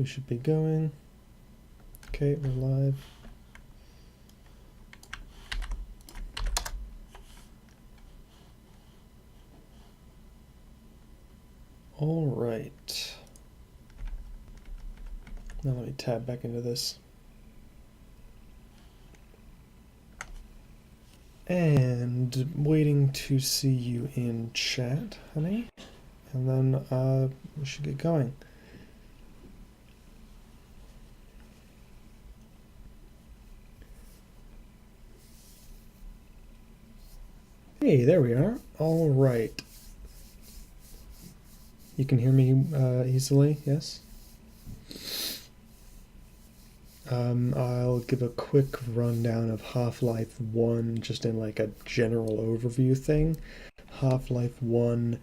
We should be going. Okay, we're live. All right. Now let me tab back into this. And waiting to see you in chat, honey. And then we should get going. Hey, there we are. All right. You can hear me easily, yes? I'll give a quick rundown of Half-Life 1, just in like a general overview thing. Half-Life 1,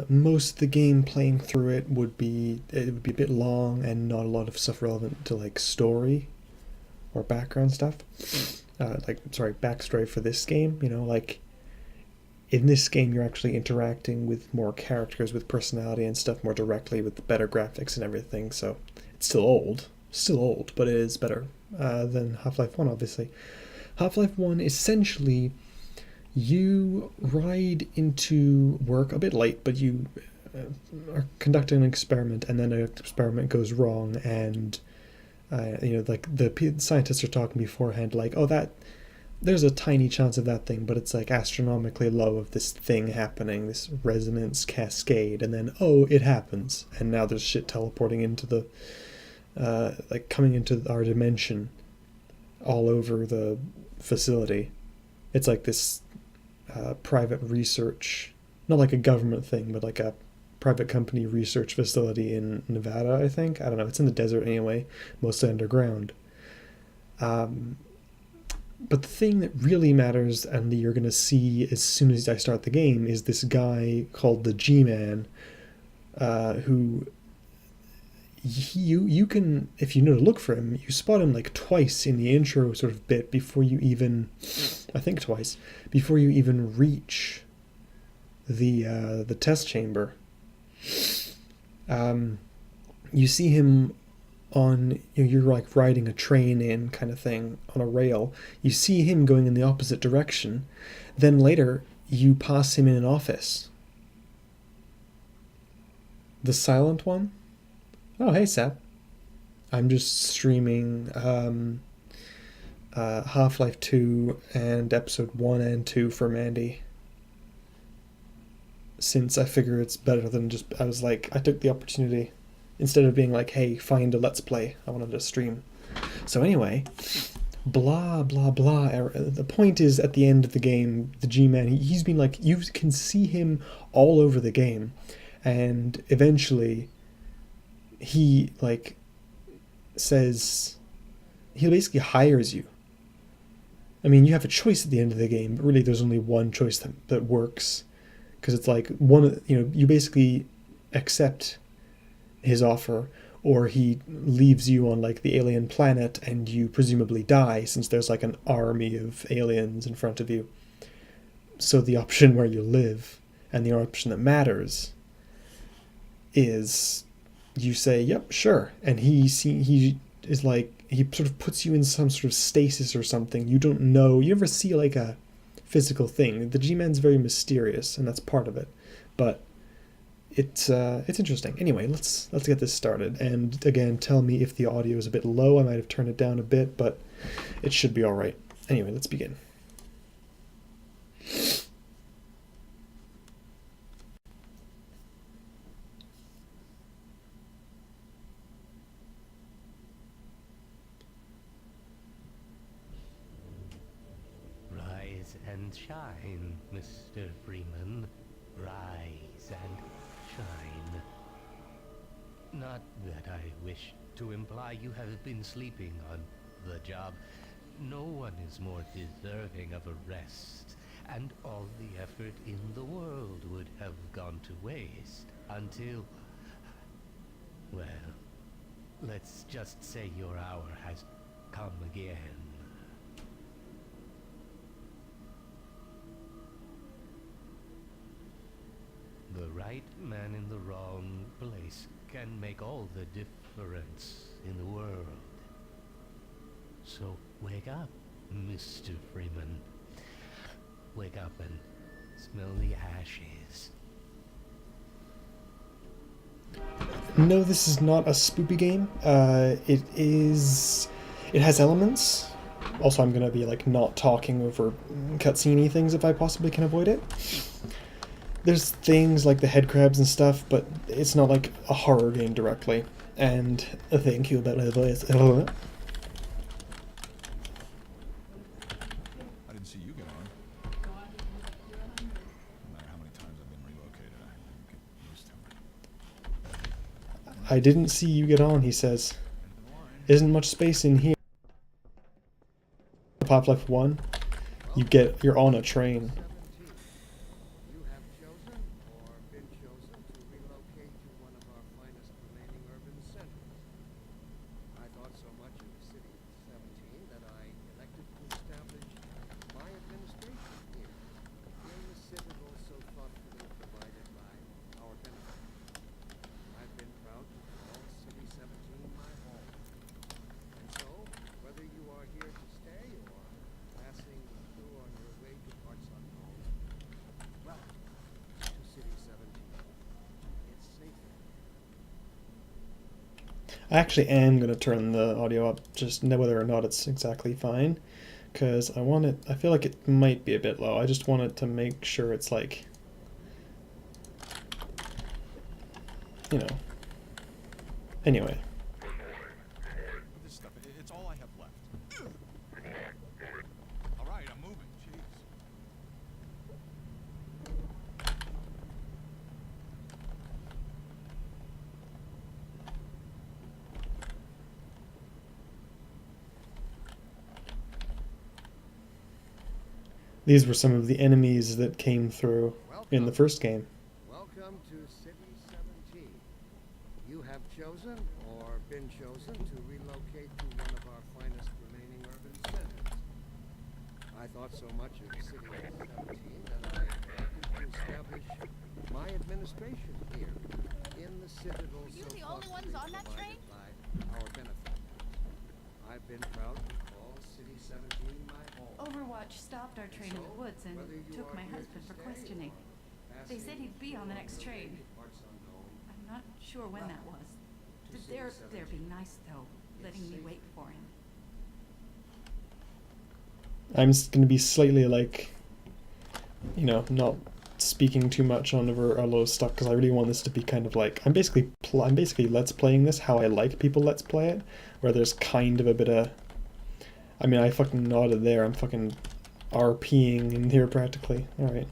most of the game playing through it would be a bit long and not a lot of stuff relevant to like story or background stuff. Backstory for this game, you know, like in this game you're actually interacting with more characters with personality and stuff more directly with better graphics and everything, so it's still old, but it is better than Half-Life 1, obviously. Half-Life 1, essentially, you ride into work a bit late, but you are conducting an experiment, and then an experiment goes wrong, and like the scientists are talking beforehand, like, oh, that there's a tiny chance of that thing, but it's like astronomically low of this thing happening, this resonance cascade, and then, oh, it happens, and now there's shit teleporting into the like coming into our dimension all over the facility. It's like this private research, not like a government thing, but like a private company research facility in Nevada, I think. I don't know, it's in the desert anyway, mostly underground. But the thing that really matters, and that you're going to see as soon as I start the game, is this guy called the G-Man, who you can, if you know to look for him, you spot him like twice in the intro sort of bit before you even, I think twice, before you even reach the test chamber. You see him on, you're like riding a train in kind of thing on a rail. You see him going in the opposite direction. Then later you pass him in an office. The silent one? Oh, hey, Sap. I'm just streaming Half-Life 2 and Episode 1 and 2 for Mandy. Since I figure it's better than just... I was like, I took the opportunity. Instead of being like, hey, find a Let's Play, I wanted to stream. So anyway, blah, blah, blah. The point is, at the end of the game, the G-Man, he's been like... You can see him all over the game. And eventually... he like says, he basically hires you. I mean, you have a choice at the end of the game, but really there's only one choice that works, because it's like you basically accept his offer, or he leaves you on like the alien planet and you presumably die, since there's like an army of aliens in front of you. So the option where you live, and the option that matters, is you say, yep, sure, and he is like, he sort of puts you in some sort of stasis or something. You don't know, you ever see like a physical thing. The G-Man's very mysterious, and that's part of it, but it's interesting. Anyway, let's get this started, and again, tell me if the audio is a bit low. I might have turned it down a bit, but it should be all right. Anyway, let's begin. And shine, Mr. Freeman. Rise and shine. Not that I wish to imply you have been sleeping on the job. No one is more deserving of a rest, and all the effort in the world would have gone to waste until... well, let's just say your hour has come again. The right man in the wrong place can make all the difference in the world. So wake up, Mr. Freeman. Wake up and smell the ashes. No, this is not a spoopy game. It has elements. Also, I'm gonna be like not talking over cutscene-y things if I possibly can avoid it. There's things like the head crabs and stuff, but it's not like a horror game directly. And thank you about my voice. I didn't see you get on. No matter how many times I've been relocated, I get used to it. I didn't see you get on, he says. Isn't much space in here. Pop Life 1, you're on a train. You have chosen or been chosen to relocate to one of our finest remaining urban centers. I thought so much of the city of 17 that I elected to establish my administration here in the citadel so thoughtfully provided by our benefit. I've been proud to call City 17 my home. And so, whether you are here to stay or passing through on your way to parts unknown, welcome to City 17. It's safer. I actually am going to turn the audio up, just know whether or not it's exactly fine, because I feel like it might be a bit low. I just wanted to make sure it's like, you know. Anyway. This stuff, it's all I have left. All right, I'm moving. Jeez. These were some of the enemies that came through in the first game. Welcome to City 17. You have chosen or been chosen to relocate to one of our finest remaining urban centers. I thought so much of City 17 that I elected to establish my administration here in the citadel so the only ones thoughtfully on that train? provided by our benefactors. I've been proud to call City 17 my home. Overwatch stopped our train in the woods and took my husband for questioning. They said he'd be on the next train. I'm not sure when that was. They're being nice, though, letting me wait for him. I'm going to be slightly like, you know, not speaking too much on over a low stuff, because I really want this to be kind of like, I'm basically let's playing this how I like people let's play it, where there's kind of a bit of, I mean, I fucking nodded there, I'm fucking RPing in here practically. Alright.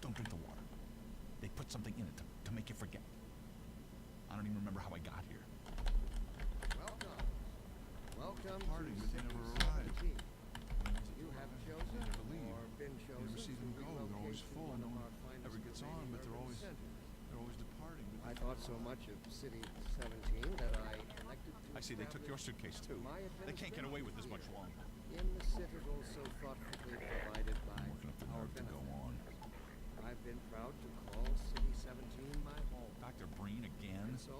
Don't drink the water. They put something in it to make you forget. I don't even remember how I got here. Welcome. Welcome Party, to but they City never arrived. 17. You have chosen never leave. or been You chosen never see them to go. They're relocate always to full. one No of one our finest ever gets on, remaining but they're urban always centers. departing. I thought so much of City 17 that I elected to I see they took your establish suitcase too. my They can't get away with this much administration longer. in the citadel so thoughtfully provided by I'm working up the our nerve to go on. benefactors. I've been proud to call City 17 my home. Dr. Breen again? And so,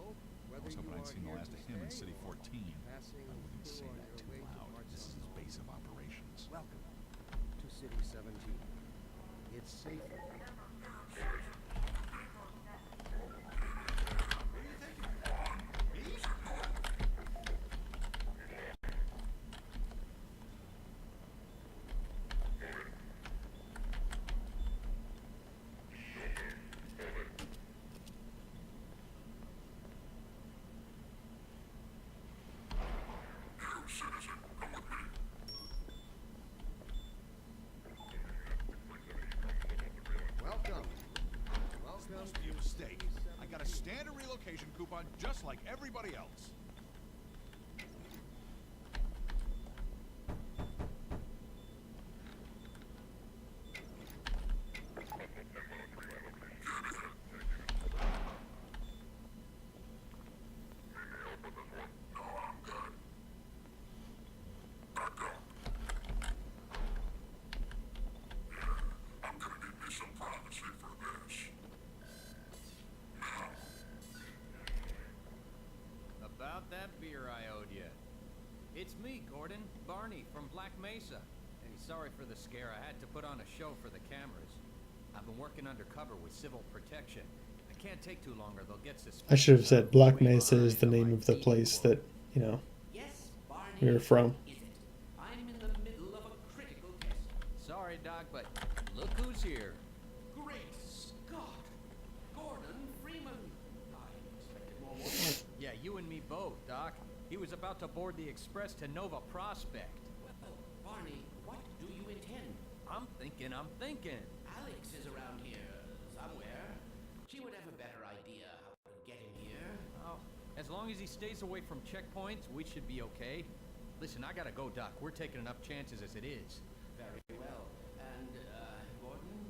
I whether was hoping you I'd are seen the here last to of him in stay City or 14. passing I wouldn't say through on that your too way to loud. parts This is his unknown, base of operations. welcome to City 17. It's safer. Welcome. This Welcome must be a to mistake. City I got a 17. standard relocation coupon just like everybody else. I'm gonna need me some privacy for that beer I owed you. It's me, Gordon, Barney from Black Mesa. Hey, sorry for the scare. I had to put on a show for the cameras. I've been working undercover with civil protection. I can't take too long or they'll get suspicious. I should have said Black Way Mesa is the behind name on of the my place feed that, you know, Yes, Barney. we were from. Is it? I'm in the middle of a critical test. Sorry, Doc, but look who's here. Great Scott! Gordon Freeman. I expected more. Yeah, you and me both, Doc. He was about to board the express to Nova Prospect. Well, Barney, what do you intend? I'm thinking. Alex is around here somewhere. She would have a better idea how to get him here. Oh, as long as he stays away from checkpoints, we should be okay. Listen, I gotta go, Doc. We're taking enough chances as it is. Very well. And, Gordon,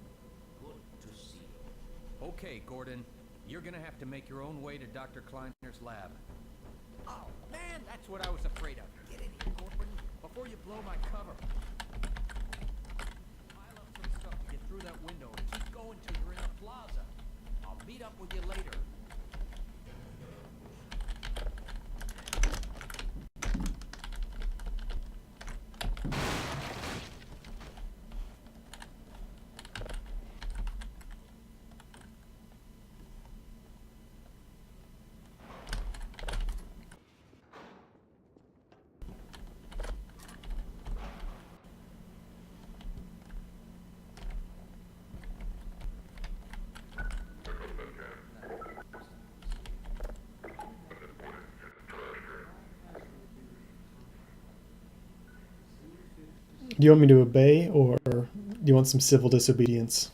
good to see you. Okay, Gordon. You're gonna have to make your own way to Dr. Kleiner's lab. Oh, man, that's what I was afraid of. Get in here, Gordon, before you blow my cover. Pile up some stuff to get through that window and keep going till you're in the plaza. I'll meet up with you later. Do you want me to obey, or do you want some civil disobedience?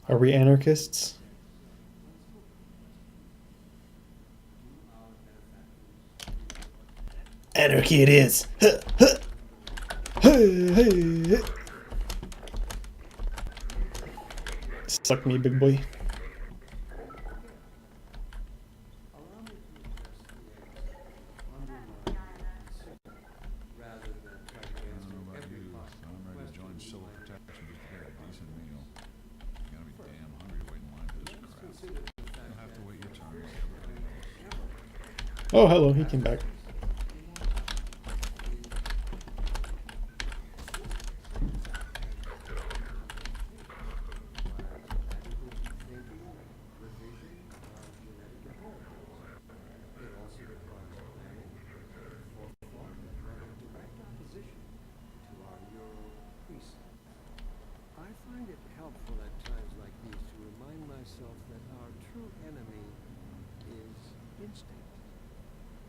Are we anarchists? Anarchy it is! Huh, huh. Hey, hey, hey. Suck me, big boy. Rather than try to I answer don't know about every you, possible I'm ready to join question civil you might have. protection just to get a decent meal. You gotta be damn hungry to wait in line for this crap. Consider the fact You'll have to that wait your turn like everybody else. Oh, hello, he came back. I find it helpful at times like these to remind myself that our true enemy is instinct.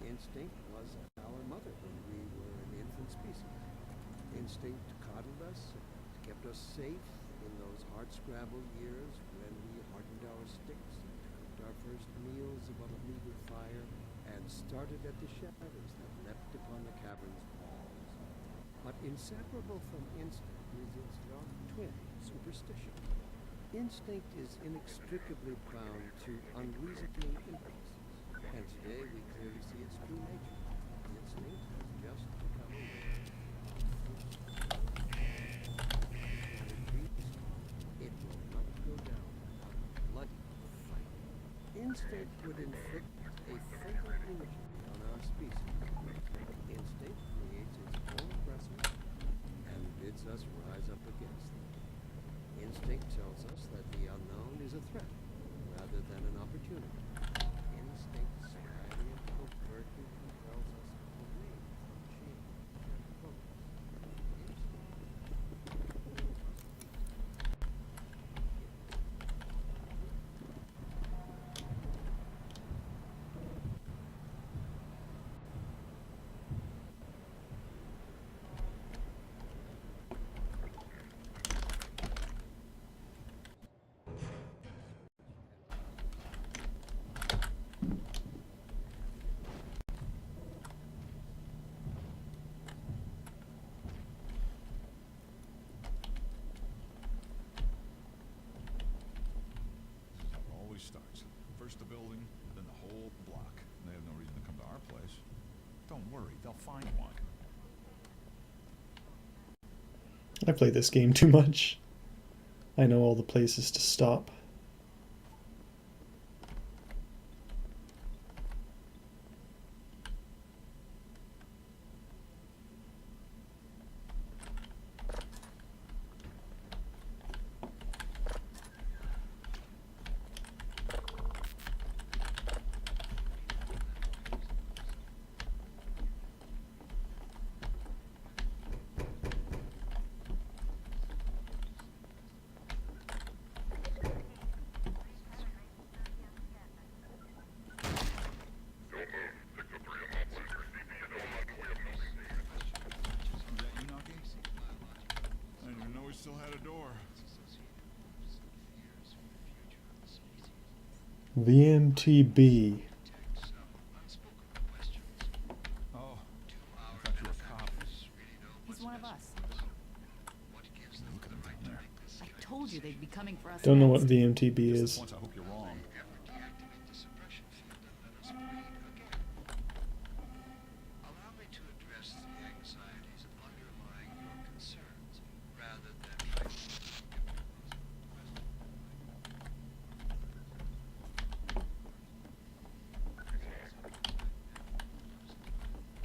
Instinct was our mother when we were an infant species. Instinct coddled us, kept us safe in those hard-scrabble years when we hardened our sticks and cooked our first meals above a meager fire and started at the shadows that leapt upon the cavern's walls. But inseparable from instinct is its dark twin, superstition. Instinct is inextricably bound to unreasoning impulses, and today we clearly see its true nature. Instinct has just become aware. It will not go down without a bloody fight. Instinct would inflict a fatal injury on our species. Instinct creates its own oppressors and bids us rise up against them. Instinct tells us that the unknown is a threat rather than an opportunity. Instinct slyly and covertly compels us away from change and progress. This is how it always starts. First the building, then the whole block. They have no reason to come to our place. Don't worry, they'll find one. I play this game too much. I know all the places to stop. Is that you knocking? I didn't even know we still had a door. VMTB. Oh, I thought you were a cop. He's one of us. Look at him down there. I told you they'd be coming for us. Don't know what next. VMTB Just is. once, I hope you're wrong. Allow me to address the anxieties underlying your concerns, rather than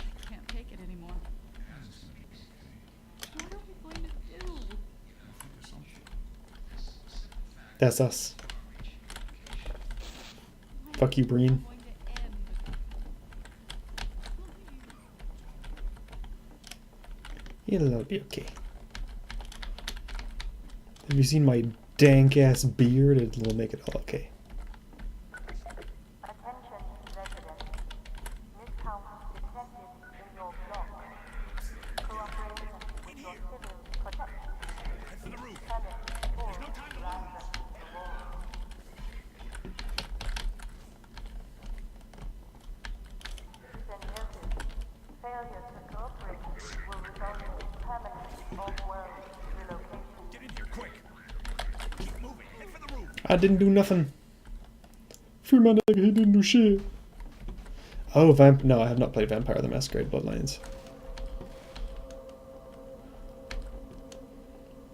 I can't take it anymore. What are we going to do? Think of something. That's us. When Fuck you, is it Breen. going to end? Please. It'll be okay. Have you seen my dank ass beard? It'll make it all okay. Attention residents. Miscount detected in your block. Cooperation with your civil protection. Head for the roof. Tenant 4 ransom reward. Citizen notice. Failure to cooperate will result in permanent off-world relocation. Get in here, quick. Keep moving. Head for the roof. I didn't do nothing. Free my nigga, he didn't do shit. Oh, no, I have not played Vampire the Masquerade Bloodlines.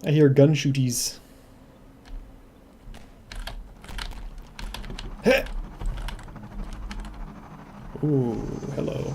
I hear gun shooties. Heh! Ooh, hello.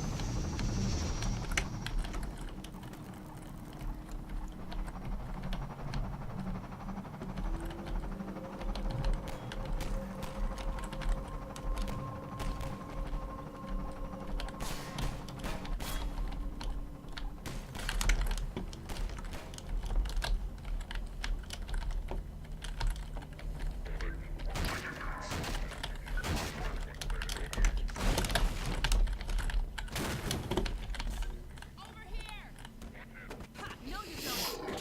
No, you don't.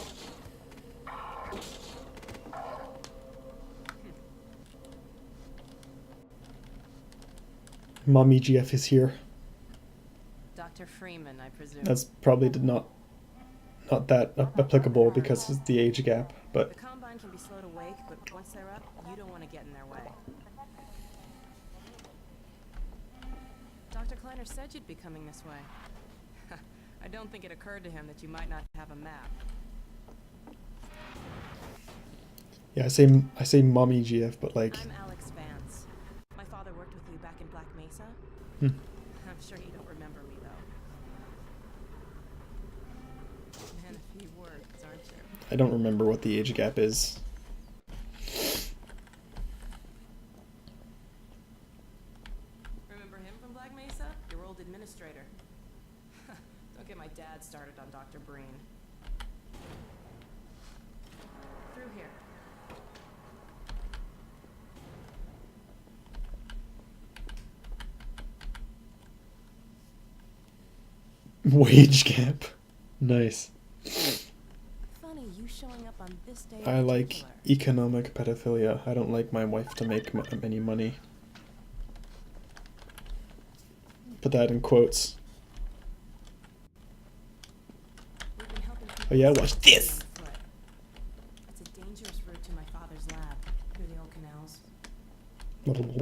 Mommy GF is here. Dr. Freeman, I presume. That's probably not that applicable because of the age gap, but The Combine can be slow to wake, but once they're up, you don't want to get in their way. Dr. Kleiner said you'd be coming this way. I don't think it occurred to him that you might not have a map. yeah, I say mommy GF, but like, I'm Alex Vance. My father worked with you back in Black Mesa. hmm, I'm sure you don't remember me, though. Man, a few words, aren't you? I don't remember what the age gap is. Remember him from Black Mesa? Your old administrator. Don't get my dad started on Dr. Breen. Through here. Wage gap. Nice. Funny, you showing up on this day. I in like particular. economic pedophilia. I don't like my wife to make any money. Put that in quotes. We've been helping people Oh yeah, stay watch on this! foot. It's a dangerous route to my father's lab through the old canals. We're on the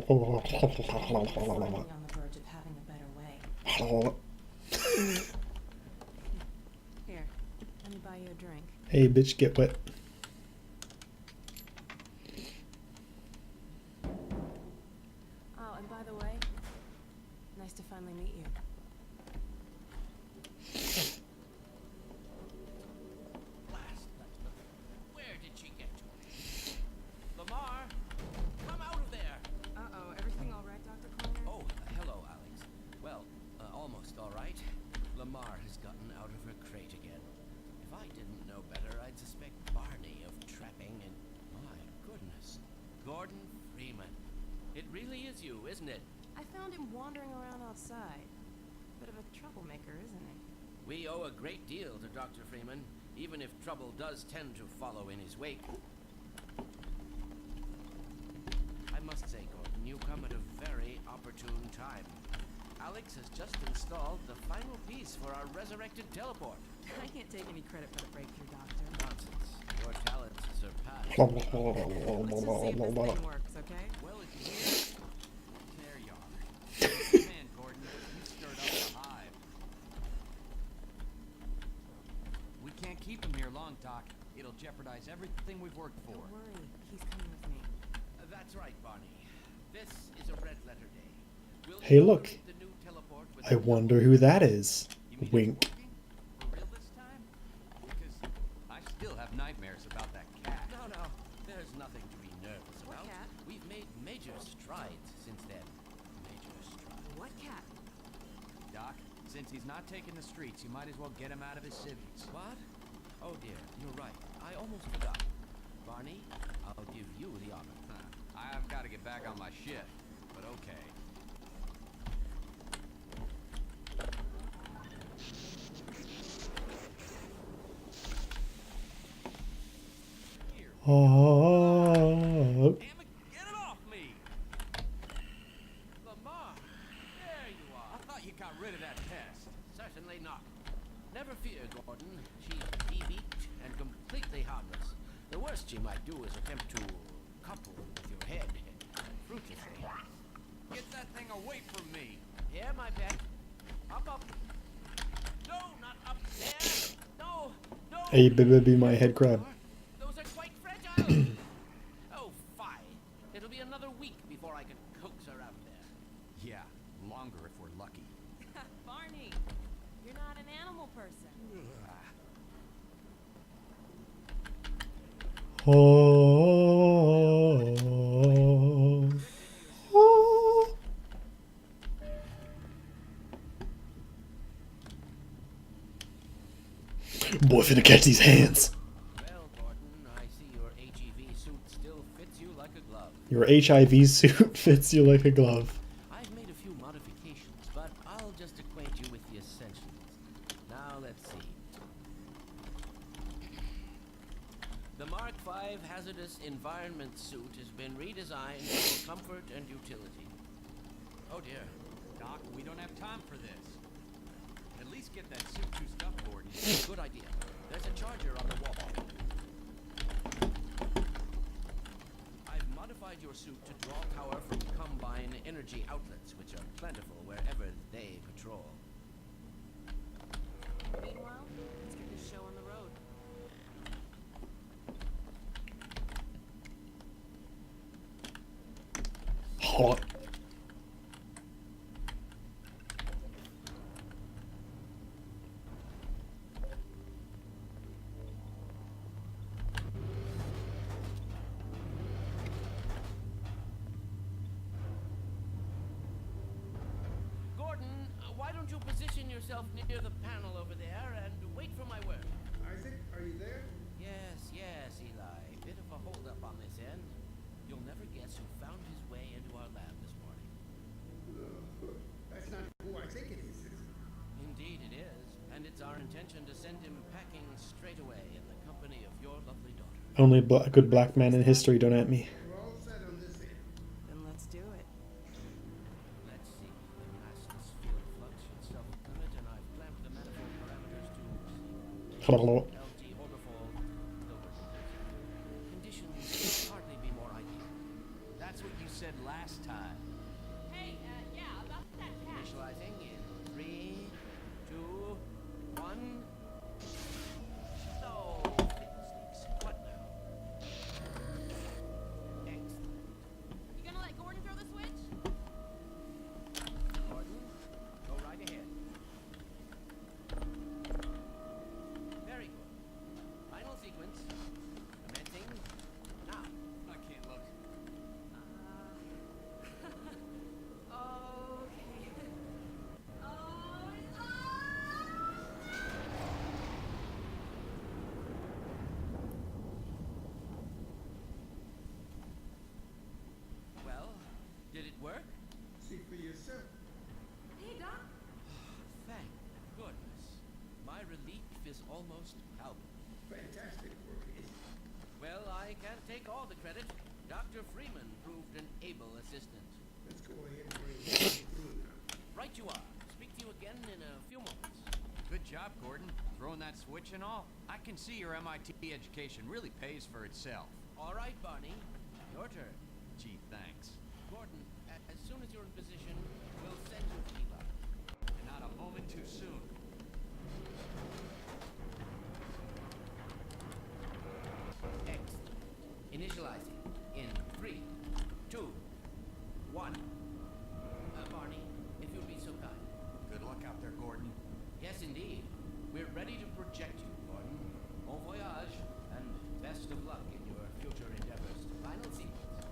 verge of having a better way. Here, let me buy you a drink. Hey, bitch, get wet. Oh, and by the way, nice to finally meet you. Where did she get to? Lamar, come out of there! Uh-oh, everything all right, Dr. Kleiner? Oh, hello, Alex. Well, almost all right. Lamar has gotten out of her crate again. If I didn't know better, I'd suspect Barney of trapping and... My goodness. Gordon Freeman. It really is you, isn't it? I found him wandering around outside. Bit of a troublemaker, isn't he? We owe a great deal to Dr. Freeman, even if trouble does tend to follow in his wake. I must say, Gordon, you come at a very opportune time. Alex has just installed the final piece for our resurrected teleport. I can't take any credit for the breakthrough, Doctor. Nonsense. Your talents surpass. Let's just see if this thing works, okay? Well, it's here. There you are. Man, Gordon, you stirred up the hive. We can't keep him here long, Doc. It'll jeopardize everything we've worked for. Don't worry, he's coming with me. That's right, Barney. This is a red letter day. We'll Hey, look. inaugurate the new teleport with I wonder who that is. You mean it's Wink. working? For real this time? Because I still have nightmares about that cat. No, there's nothing to be nervous What about. cat? We've made major strides since then. Major strides. What cat? Doc, since he's not taking the streets, you might as well get him out of his civvies. What? Oh dear, you're right. I almost forgot. Barney, I'll give you the honor. I've got to get back on my shit, but okay. Here. Oh. Damn it, get it off me! Lamar, there you I are. thought you got rid of that pest. Certainly not. Never fear, Gordon. She's de-beaked and completely harmless. The worst she might do is attempt to couple with your head. Fruitlessly. Get that thing away from me! Here, my pet. Up. No, not up there. No. Hey, baby, my head crab. Those are quite fragile. Oh, fine. It'll be another week before I can coax her out of there. Yeah, longer if we're lucky. Barney, you're not an animal person. Oh. Oh. Boy, finna catch these hands. Well, Gordon, I see your HEV suit still fits you like a glove. Your HIV suit fits you like a glove. I've made a few modifications, but I'll just acquaint you with the essentials. Now, let's see. The Mark V hazardous environment suit has been redesigned for comfort and utility. Oh dear. Doc, we don't have time for this. At least get that suit juiced up, Gordon. Good idea. There's a charger on the wall. I've modified your suit to draw power from combine energy outlets, which are plentiful wherever they patrol. Meanwhile, let's get this show on the road. Hot. Gordon, why don't you position yourself near the panel over there and wait for my word? Isaac, are you there? Yes, Eli. Bit of a holdup on this end. You'll never guess who found his way into our lab this morning. That's not who I think it is. Indeed it is, and it's our intention to send him packing straight away in the company of your lovely daughter. Only a good black man in history, don't at me. We're all set on this end. Then let's do it. Let's see. The massless field flux should self-limit, and I've clamped the manifold parameters to Hello. LT orbifold, filter computer. Conditions could hardly be more ideal. That's what you said last time. Hey, yeah, about that cat. Initializing in 3, 3, 2, 1. So, fiddlesticks. What now? Excellent. You gonna let Gordon throw the switch? Gordon, go right ahead. Very good. Final sequence. Commencing now. I can't look. Okay. Well, did it work? See for yourself. Hey, Doc. Thank goodness. My relief is almost palpable. Fantastic work. Well, I can't take all the credit. Dr. Freeman proved an able assistant. Let's go ahead and bring it through. Right you are. Speak to you again in a few moments. Good job, Gordon. Throwing that switch and all. I can see your MIT education really pays for itself. All right, Barney. Your turn. Gee, thanks. Gordon, as soon as you're in position, we'll send you to Eva. And not a moment too soon. Excellent. Initializing in 3, 2, 1. Barney, if you'll be so kind. Good luck out there, Gordon. Yes, indeed. We're ready to project you, Gordon. Bon voyage, and best of luck in your future endeavors. Final sequence.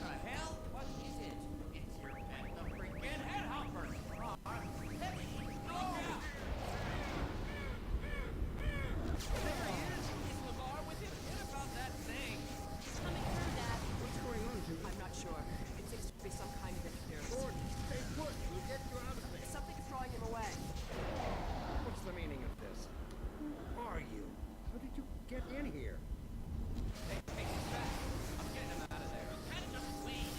The hell? What is it? It's your head, the freaking headhopper! There he is! Is Lamar with him? What about that thing? He's coming through, Dad. What's going on, Judy? I'm not sure. It seems to be some kind of interference. Gordon, stay put. We'll get you out of there. Something's drawing him away. What's the meaning of this? Who are you? How did you get in here? Hey, sit back. I'm getting him out of there. Can't just wait.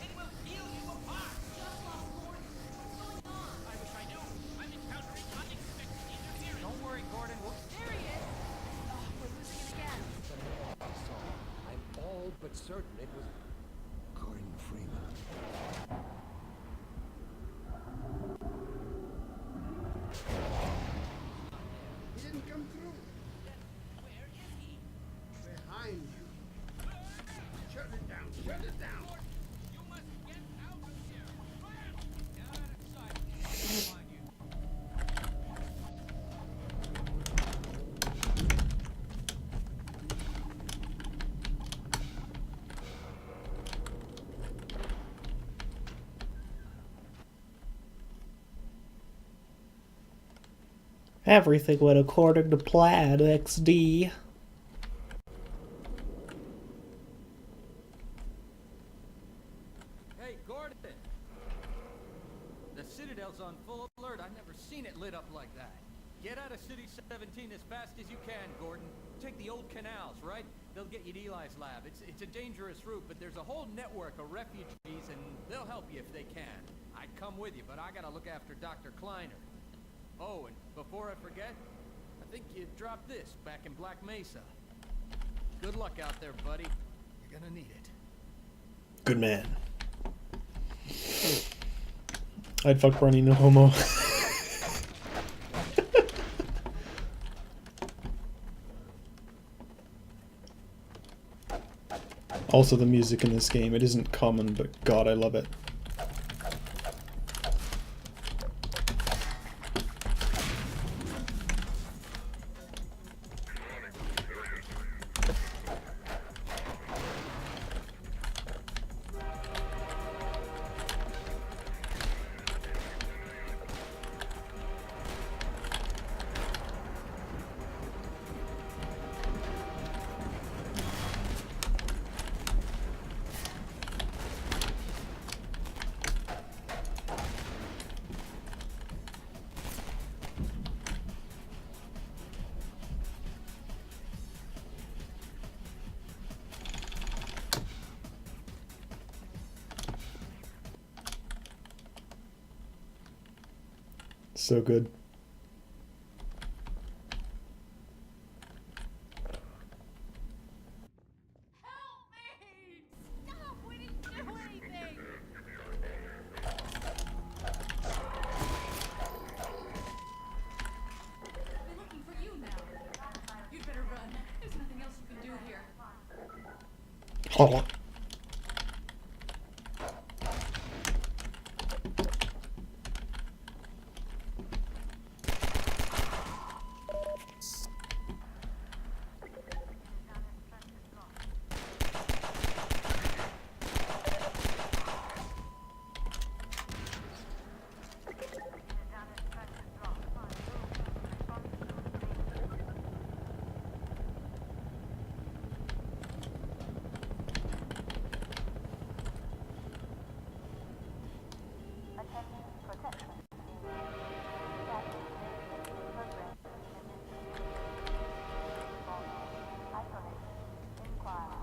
It will peel you apart. Just lost Gordon. What's going on? I wish I knew. I'm encountering unexpected interference. Don't worry, Gordon. There he is. Oh, we're losing it again. I saw. I'm all but certain it was Gordon Freeman. He didn't come through. Where is he? Behind you. Shut it down. Shut it down. You must get out of here. Get out of sight. I'll find you. Everything went according to plan, XD. Hey, Gordon! The Citadel's on full alert. I've never seen it lit up like that. Get out of City 17 as fast as you can, Gordon. Take the old canals, right? They'll get you to Eli's lab. It's a dangerous route, but there's a whole network of refugees, and they'll help you if they can. I'd come with you, but I gotta look after Dr. Kleiner. Oh, and before I forget, I think you dropped this back in Black Mesa. Good luck out there, buddy. You're gonna need it. Good man. I'd fuck Barney, no homo. Also, the music in this game, it isn't common, but God, I love it. So good. Help me! Stop! We didn't do anything! Attention protection. Program. Isolate. Inquire.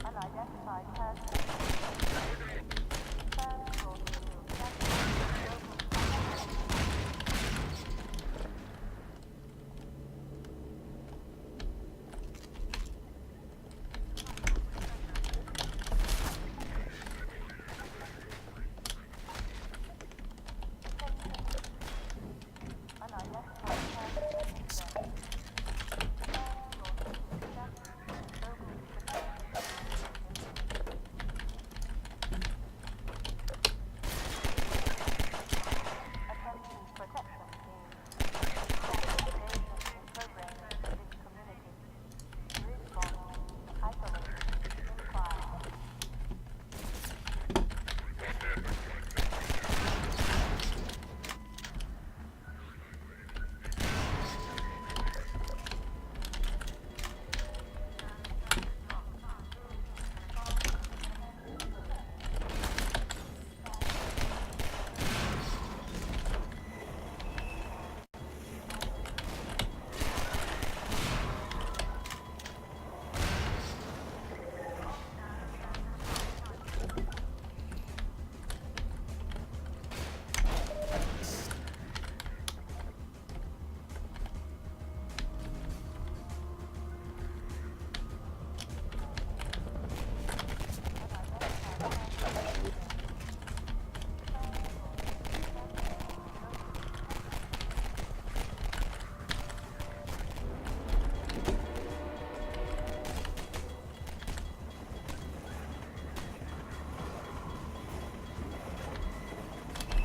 Unidentified person. First floor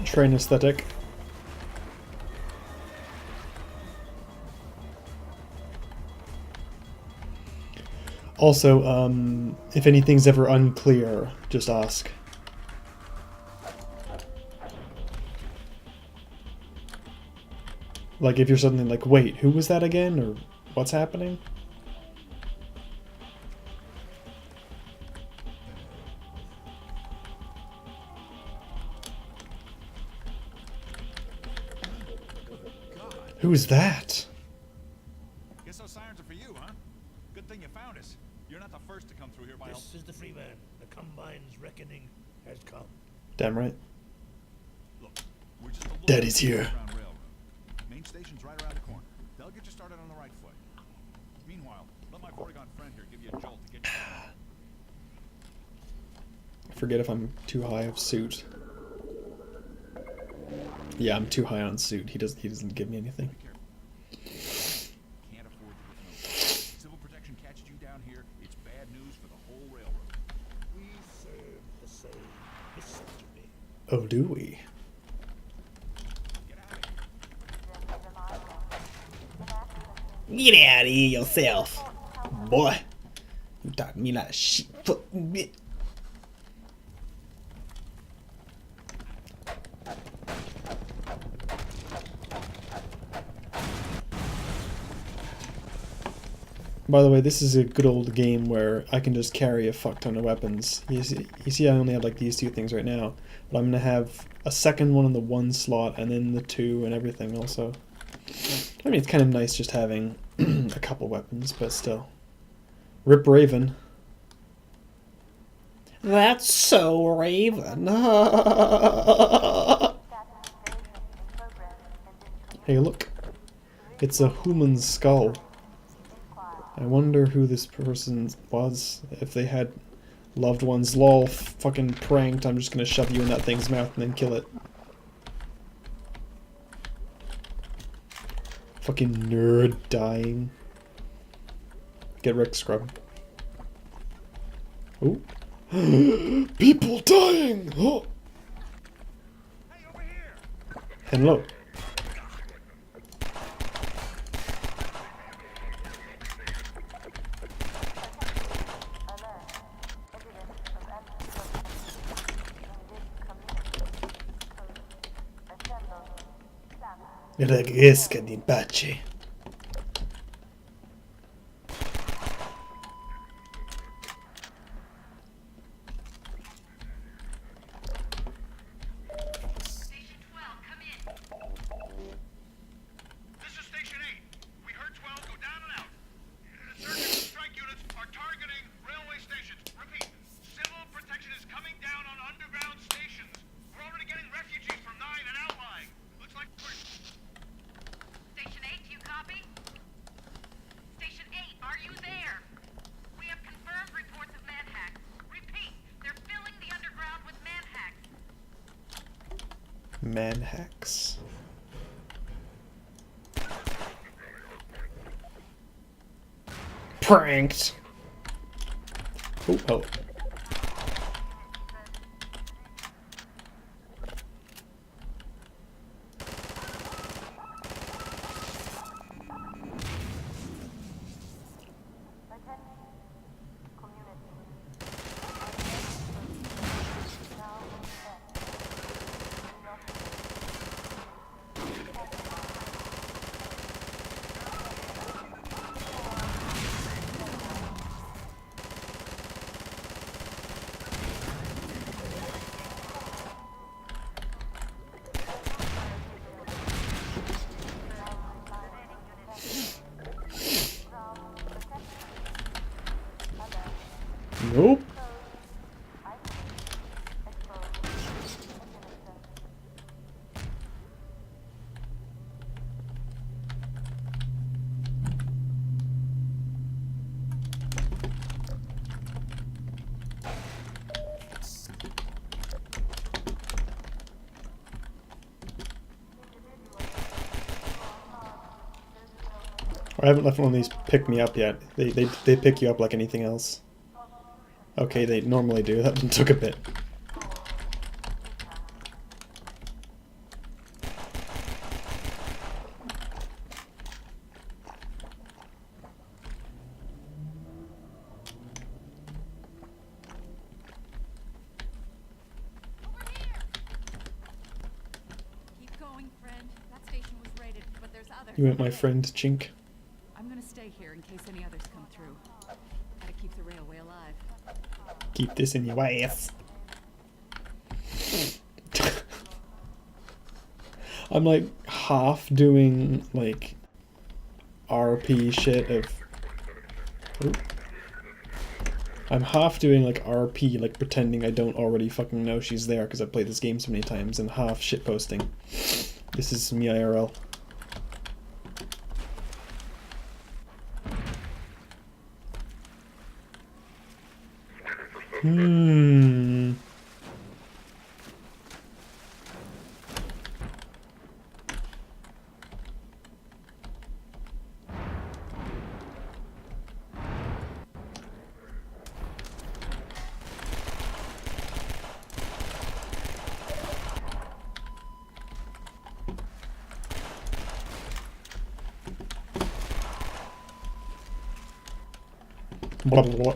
Train aesthetic. Also, if anything's ever unclear, just ask. Like if you're suddenly like, wait, who was that again? Or what's happening? Who's that? Guess those sirens are for you, huh? Good thing you found us. You're not the first to come through here by This is the free man. The Combine's reckoning has come. Damn right. Look, we're just a little Daddy's here. underground railroad. Main station's right around the corner. They'll get you started on the right foot. Meanwhile, let my Porygon friend here give you a jolt to get you going. I forget if I'm too high of suit. Yeah, I'm too high on suit. He doesn't give me anything. Can't afford to get no. Civil protection catches you down here, it's bad news for the whole railroad. We serve the same history. Oh, do we? Get out of here. Get out of here yourself, boy. You talk to me like shit. Fuck me. By the way, this is a good old game where I can just carry a fuck ton of weapons. You see I only have like these two things right now, but I'm gonna have a second one in the one slot and then the two and everything also. I mean, it's kind of nice just having a couple weapons, but still. Rip Raven. That's so Raven. Hey, look. It's a human skull. I wonder who this person was. If they had loved ones. Lol, fucking pranked. I'm just gonna shove you in that thing's mouth and then kill it. Fucking nerd dying. Get Rick Scrub. Oh. People dying! Oh. Hey, over here! Hello. Regresca di pace. Station 12, come in. This is Station 8. We heard 12 go down and out. Surgical strike units are targeting railway stations. Repeat, civil protection is coming down on underground stations. We're already getting refugees from 9 and outlying. Looks like we're... Station 8, do you copy? Station 8, are you there? We have confirmed reports of manhacks. Repeat, they're filling the underground with manhacks. Manhacks. Pranked. Oh, oh. Nope. I haven't left one of these pick me up yet. They pick you up like anything else. Okay, they normally do. That one took a bit. Keep going, friend. That station was raided, but there's others. You ain't my friend, Chink. I'm gonna stay here in case any others come through. Gotta keep the railway alive. Keep this in your ass. I'm like half doing like RP shit of. Oop. I'm half doing like RP, like pretending I don't already fucking know she's there because I've played this game so many times, and half shit posting. This is me IRL. Blah, blah, blah.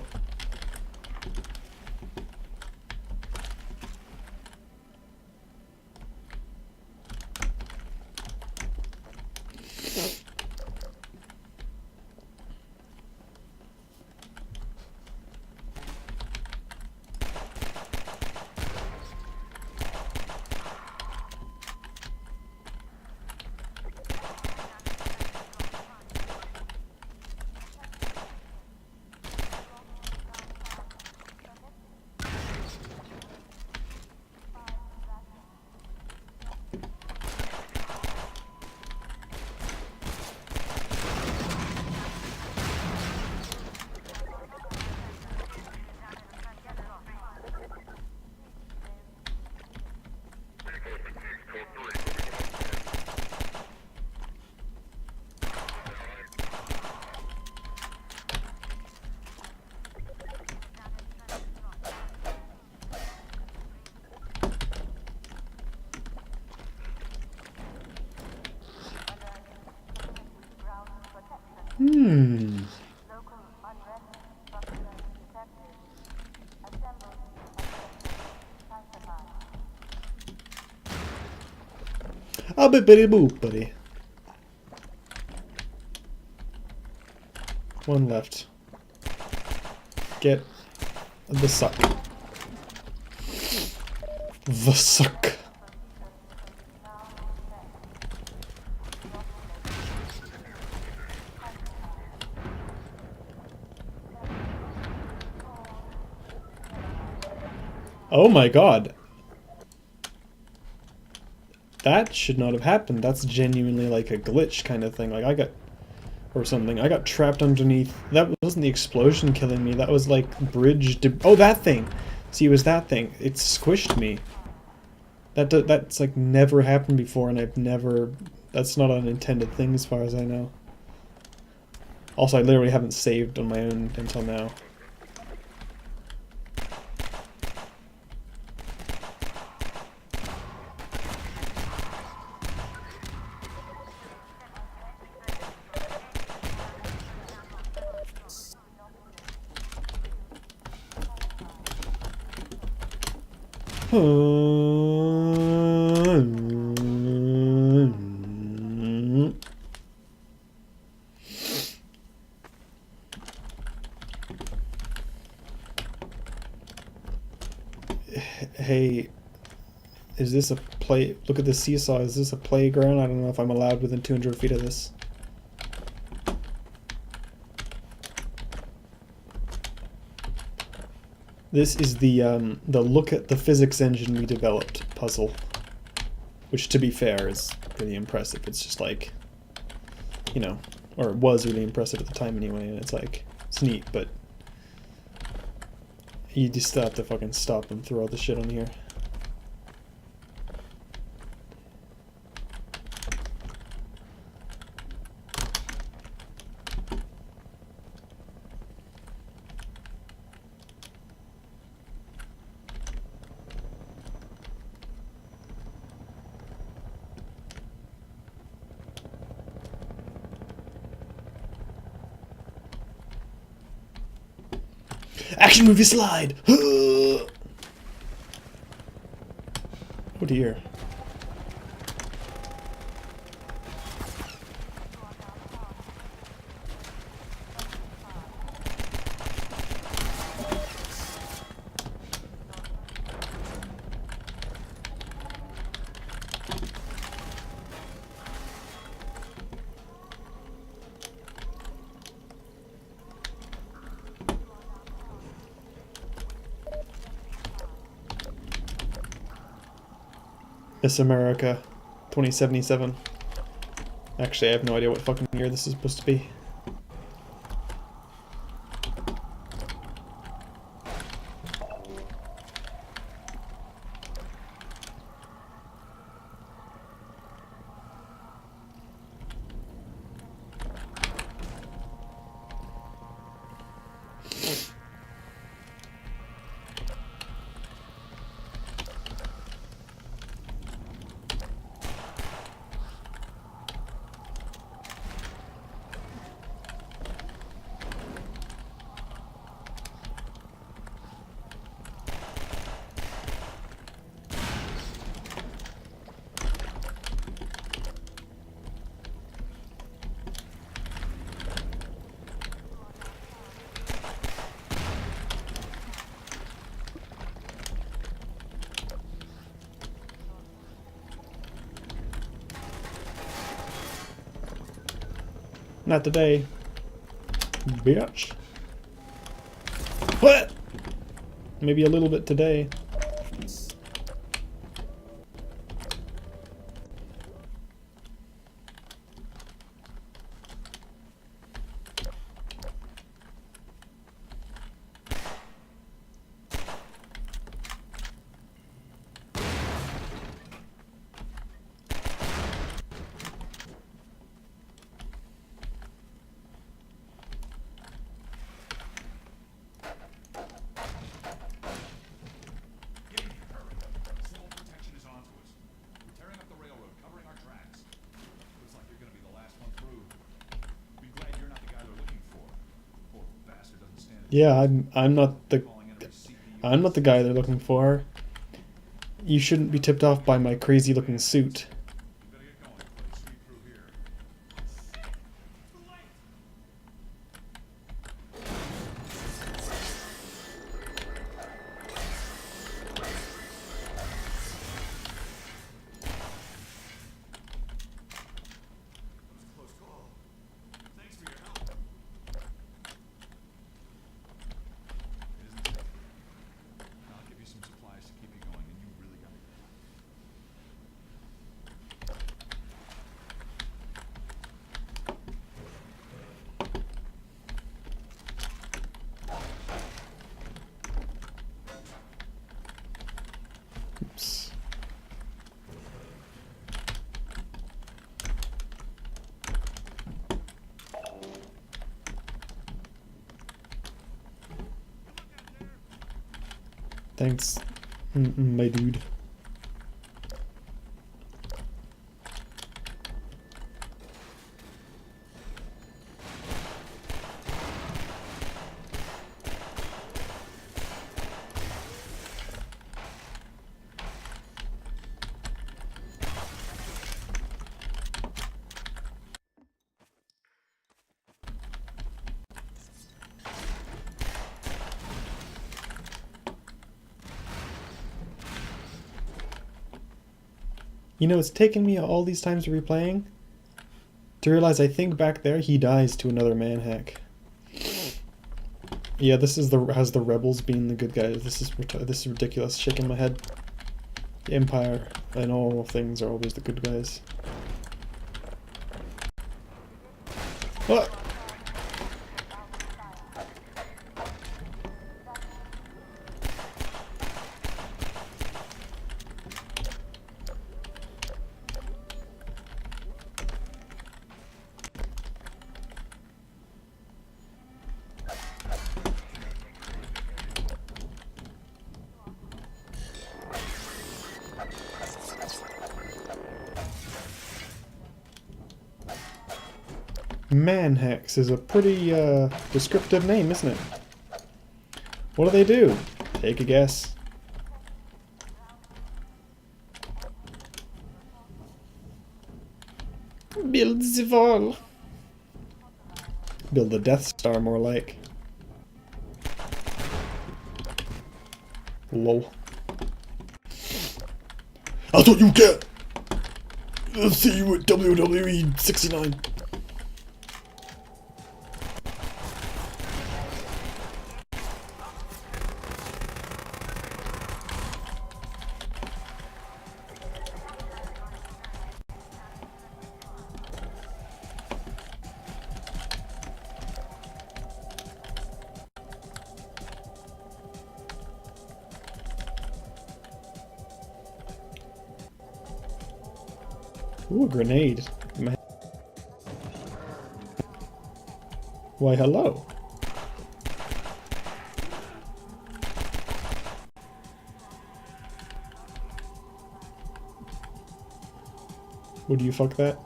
Local unrest suspects detected. Assembled. Classified. Ah, bippity boop, buddy. One left. Get the suck. The suck. Oh my god. That should not have happened. That's genuinely like a glitch kind of thing. Like I got... or something. I got trapped underneath. That wasn't the explosion killing me. That was like bridge... oh, that thing! See, it was that thing. It squished me. That's like never happened before, and I've never... that's not an intended thing as far as I know. Also, I literally haven't saved on my own until now. Hey, is this a play? Look at the seesaw. Is this a playground? I don't know if I'm allowed within 200 feet of this. This is the look at the physics engine we developed puzzle, which to be fair is pretty impressive. It's just like, you know, or it was really impressive at the time anyway, and it's like, it's neat, but you just still have to fucking stop and throw all the shit on here. Action movie slide! Oh dear. This America 2077. Actually, I have no idea what fucking year this is supposed to be. Not today. Bitch. What? Maybe a little bit today. Yeah, I'm not the guy they're looking for. You shouldn't be tipped off by my crazy looking suit. Oops. Thanks, my dude. You know, it's taken me all these times replaying to realize I think back there he dies to another manhack. Yeah, this is has the rebels being the good guys. This is ridiculous. Shaking my head. The Empire and all things are always the good guys. What? Manhex is a pretty descriptive name, isn't it? What do they do? Take a guess. Build the wall. Build the Death Star, more like. Lol. That's what you get! I'll see you at WWE 69. Ooh, a grenade. Why, hello. Would you fuck that?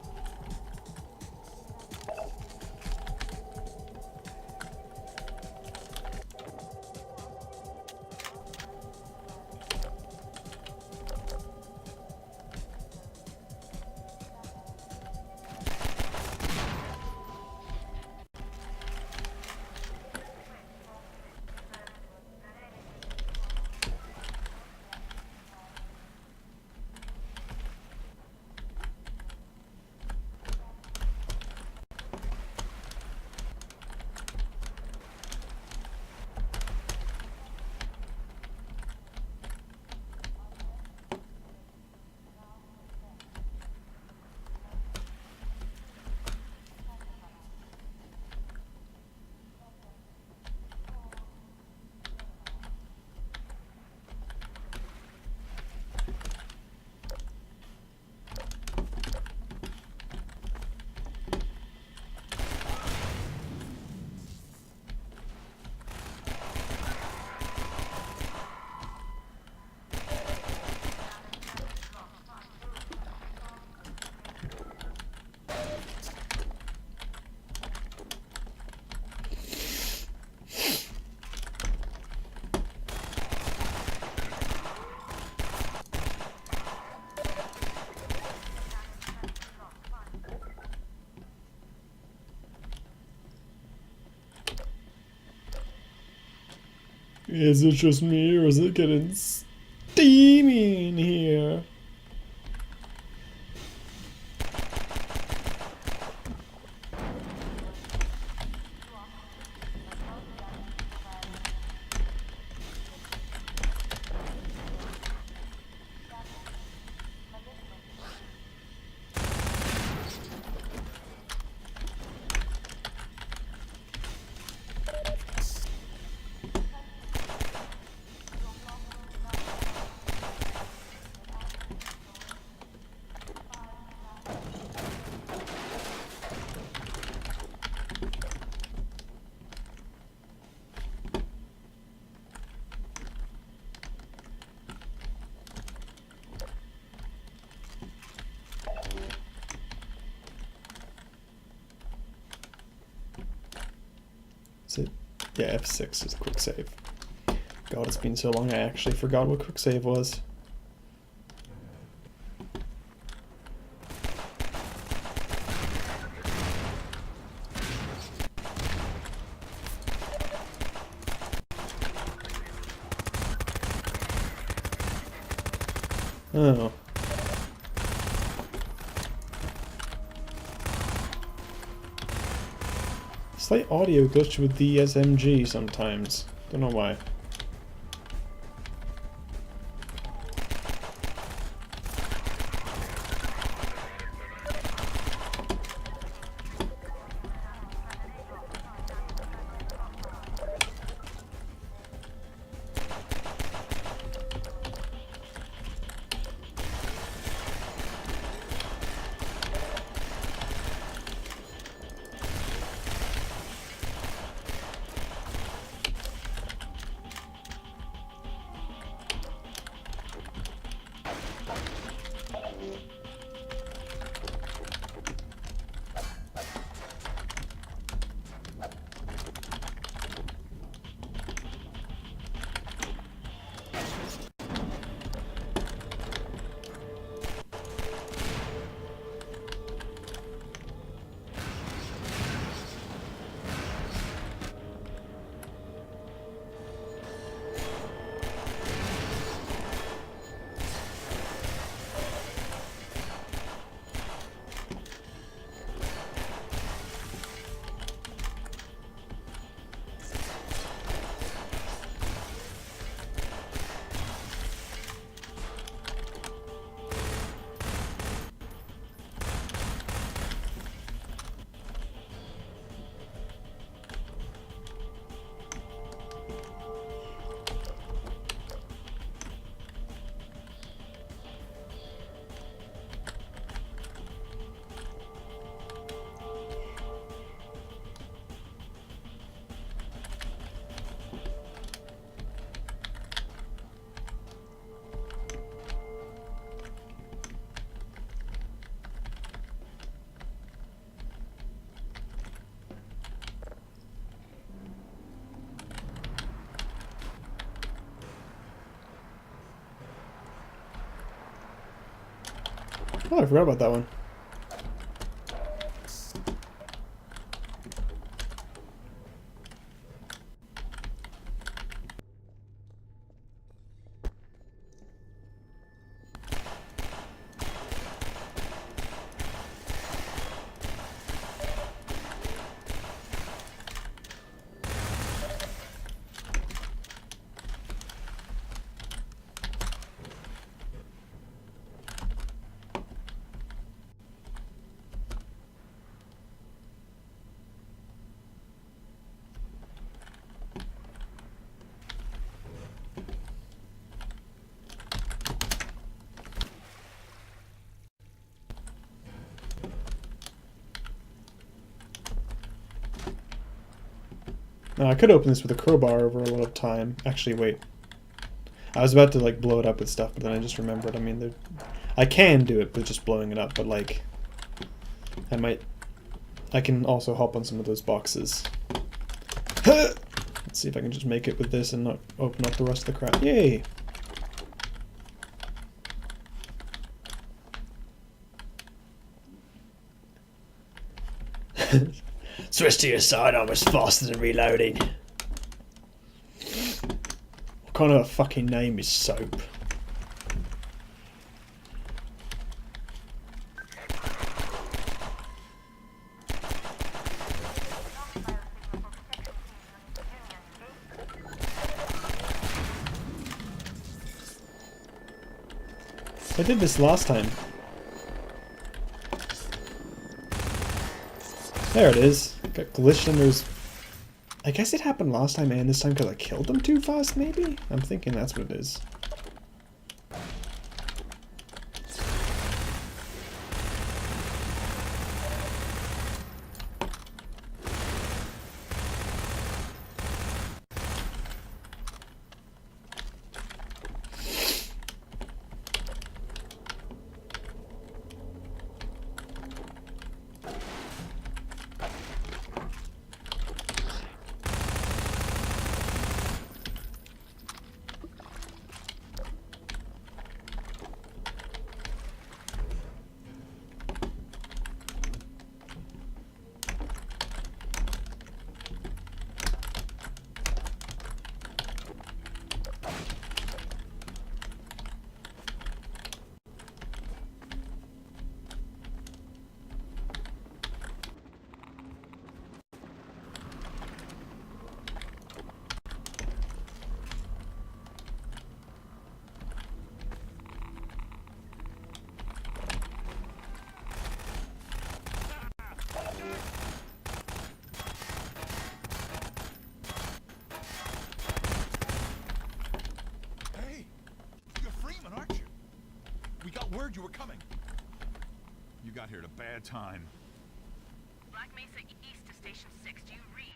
Is it just me, or is it getting steamy in here? Is it? Yeah, F6 is quick save. God, it's been so long I actually forgot what quick save was. Oh. Slight audio glitch with the SMG sometimes. Don't know why. Oh, I forgot about that one. Now, I could open this with a crowbar over a lot of time. Actually, wait. I was about to, like, blow it up with stuff, but then I just remembered. I mean, I can do it with just blowing it up, but, like, I can also hop on some of those boxes. Let's see if I can just make it with this and not open up the rest of the crap. Yay! Switch to your sidearm is faster than reloading. kind of fucking name is Soap? I did this last time. There it is. Got glitched and there's... I guess it happened last time and this time because I killed them too fast, maybe? I'm thinking that's what it is. Word you were coming. You got here at a bad time. Black Mesa East to Station 6. Do you read?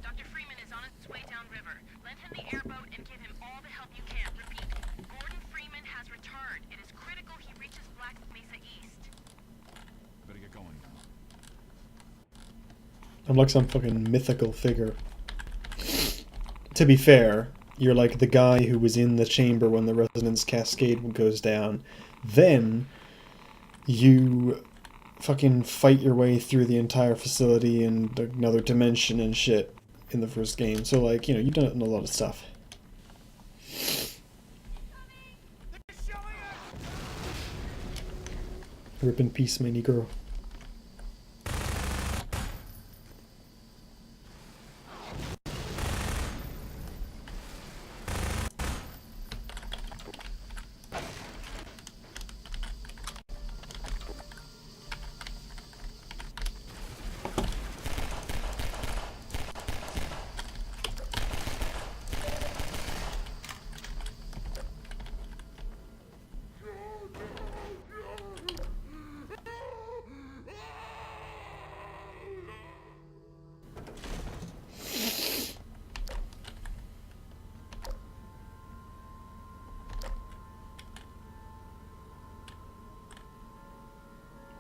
Dr. Freeman is on his way downriver. Lend him the airboat and give him all the help you can. Repeat. Gordon Freeman has returned. It is critical he reaches Black Mesa East. Better get going. I'm like some fucking mythical figure. To be fair, you're like the guy who was in the chamber when the resonance cascade goes down. Then you fucking fight your way through the entire facility and another dimension and shit in the first game. So like, you know, you've done it in a lot of stuff. Rip in peace, my Negro.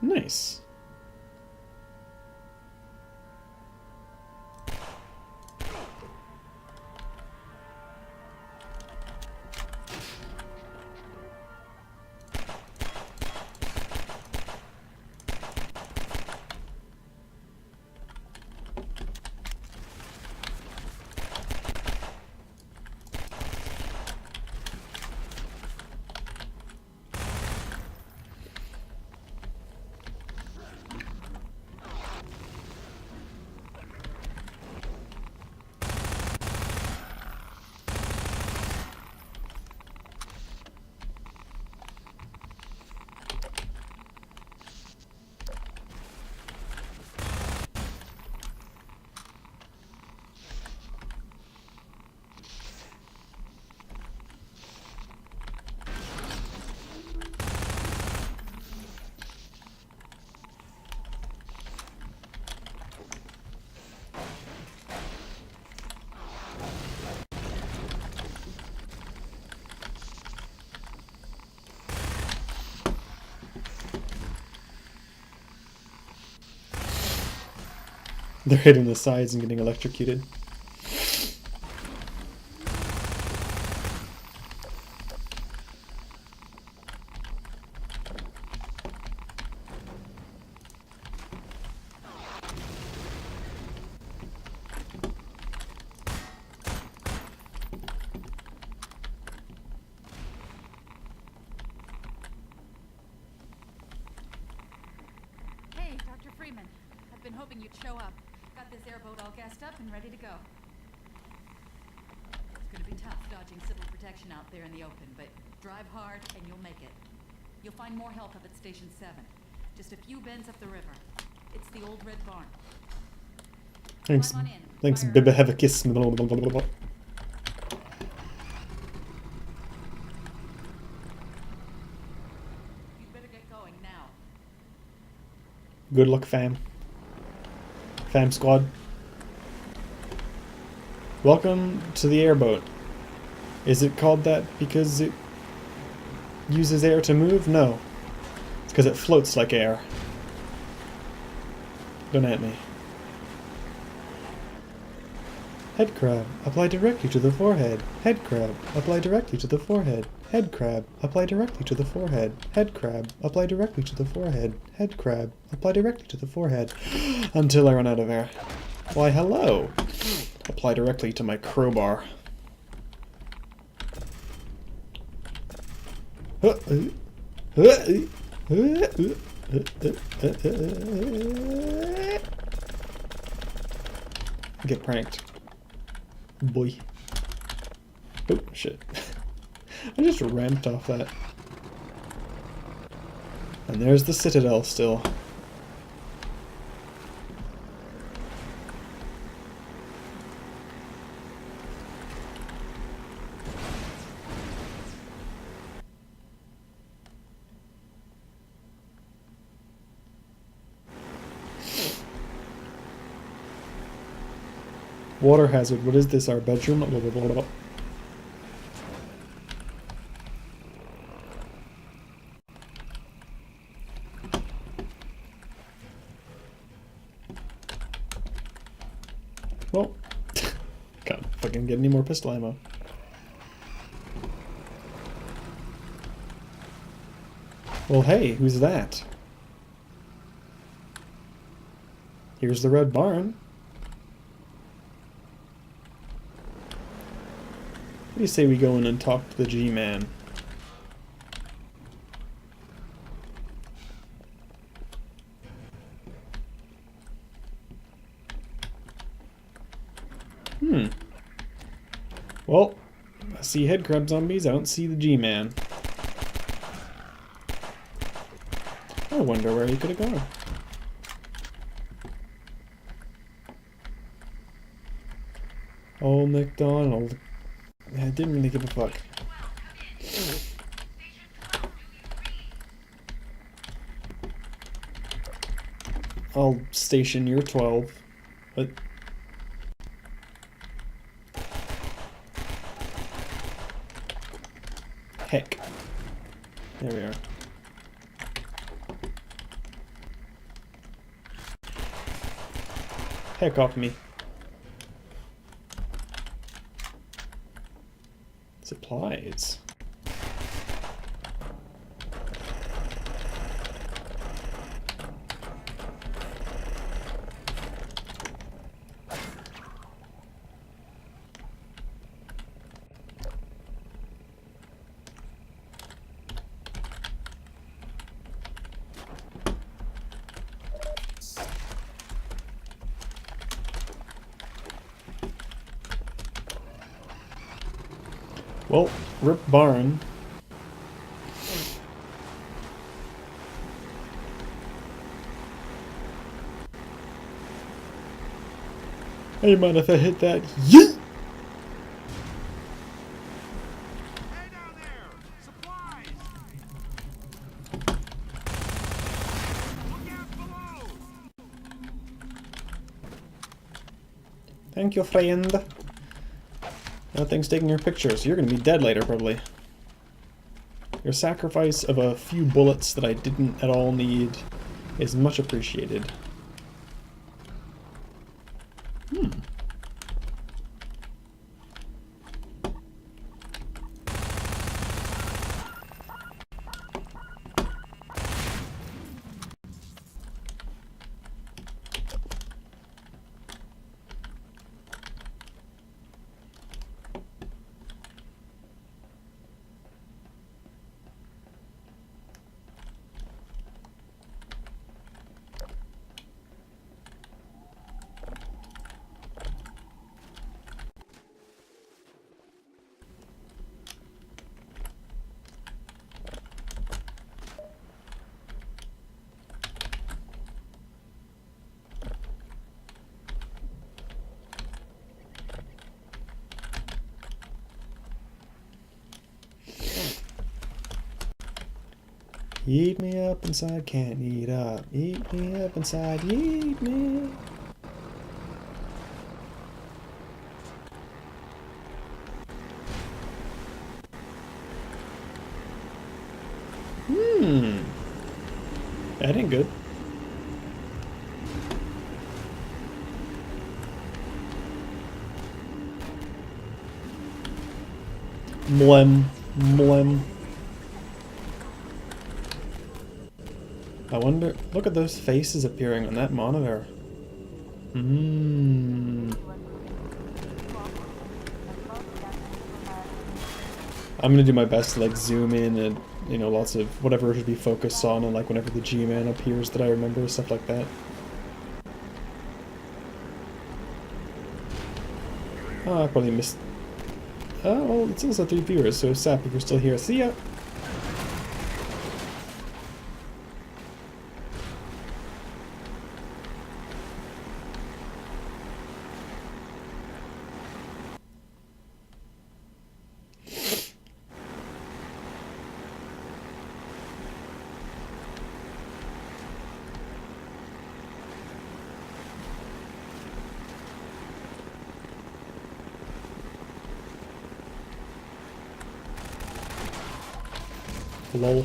Nice. They're hitting the sides and getting electrocuted. Freeman. I've been hoping you'd show up. Got this airboat all gassed up and ready to go. It's gonna be tough dodging civil protection out there in the open, but drive hard and you'll make it. You'll find more help up at Station 7. Just a few bends up the river. It's the old red barn. Thanks. Climb on in. Thanks, Fire Bibba. up. Have a kiss. Blah, blah, blah, blah, blah. You'd better get going now. Good luck, fam. Fam squad. Welcome to the airboat. Is it called that because it uses air to move? No. It's because it floats like air. Don't at me. Head crab. Apply directly to the forehead. Head crab. Apply directly to the forehead. Head crab. Apply directly to the forehead. Head crab. Apply directly to the forehead. Head crab. Apply directly to the forehead. Until I run out of air. Why, hello. Apply directly to my crowbar. Get pranked. Boy. Oh, shit. I just ramped off that. And there's the Citadel still. Water hazard. What is this? Our bedroom? Blah, blah, blah, blah. Well, can't fucking get any more pistol ammo. Well, hey, who's that? Here's the red barn. What do you say we go in and talk to the G-Man? Well, I see headcrab zombies, I don't see the G-Man. I wonder where he could have gone. Old MacDonald. I didn't really give a fuck. I'll station your 12. But heck. There we are. Heck off me. Supplies. Well, rip barn. Hey man, if I hit that, yeet! Hey down there! Supplies! Look out below! Thank you, friend. Nothing's taking your pictures. You're gonna be dead later, probably. Your sacrifice of a few bullets that I didn't at all need is much appreciated. Eat me up inside, can't eat up. Eat me up inside, eat me. That ain't good. Mlem. Mlem. I wonder... Look at those faces appearing on that monitor. I'm gonna do my best to like zoom in and, you know, lots of whatever should be focused on, and like whenever the G-Man appears that I remember, stuff like that. Oh, I probably missed... Oh, well, it's also 3 viewers, so Sap, if you're still here, see ya! Lol.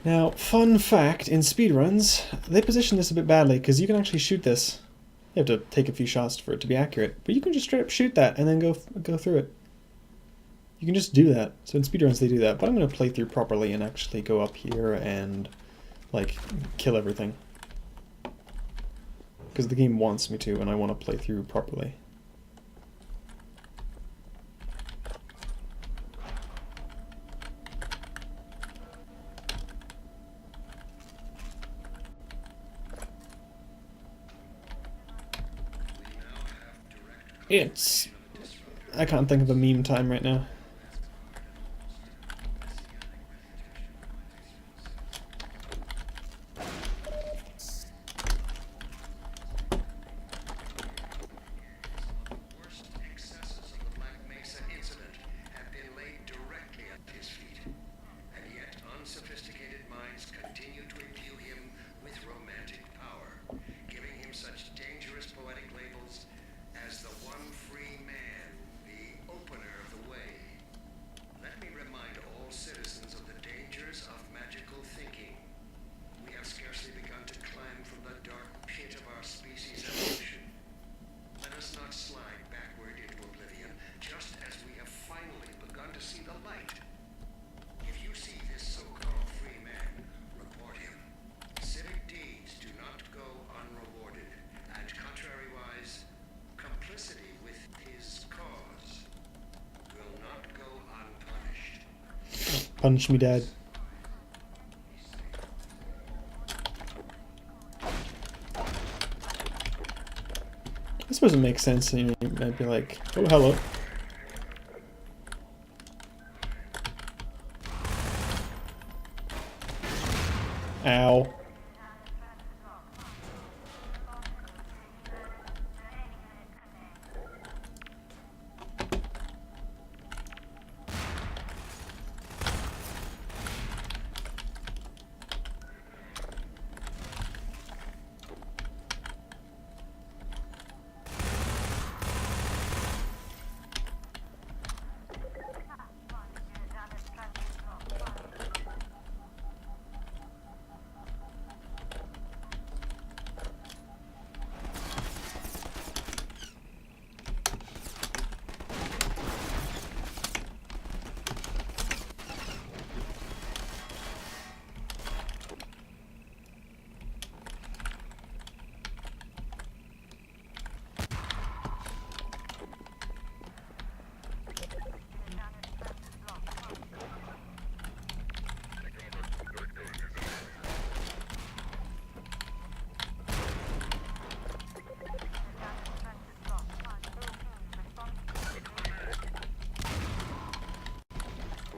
Now, fun fact, in speedruns, they position this a bit badly, because you can actually shoot this. You have to take a few shots for it to be accurate, but you can just straight up shoot that and then go through it. You can just do that. So in speedruns they do that, but I'm going to play through properly and actually go up here and, like, kill everything. Because the game wants me to, and I want to play through properly. It's... I can't think of a meme time right now. Punch me, Dad. I suppose it makes sense, and you might be like, oh, hello. Ow.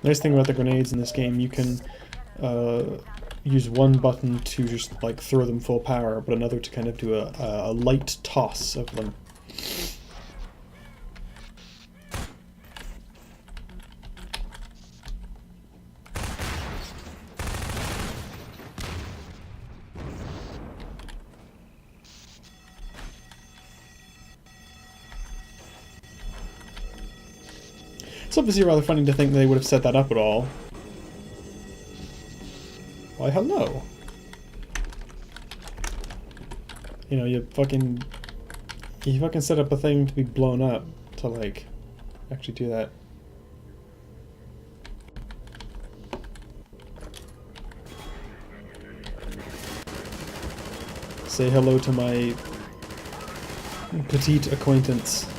Nice thing about the grenades in this game, you can use one button to just like throw them full power, but another to kind of do a light toss of them. It's obviously rather funny to think they would have set that up at all. Why, hello. You know, you fucking set up a thing to be blown up to, like, actually do that. Say hello to my petite acquaintance.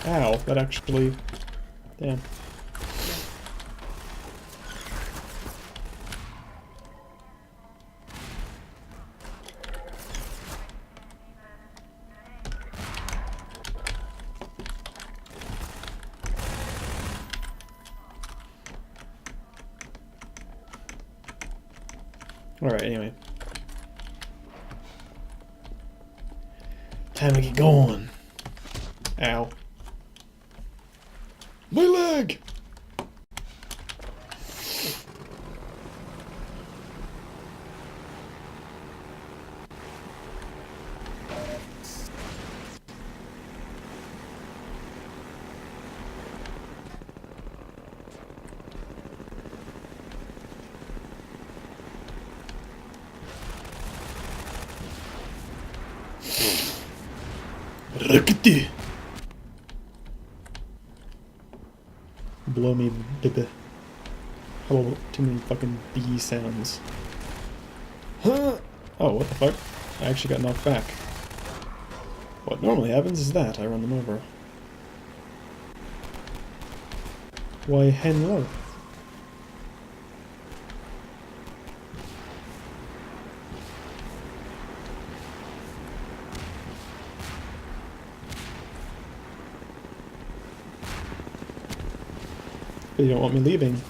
Ow, that actually... Damn. Alright, anyway. Time to get going. Ow. My leg! Rakete! Blow me, baby. Hello, too many fucking bee sounds. Huh? Oh, what the fuck? I actually got knocked back. What normally happens is that I run them over. Why, hello. But you don't want me leaving.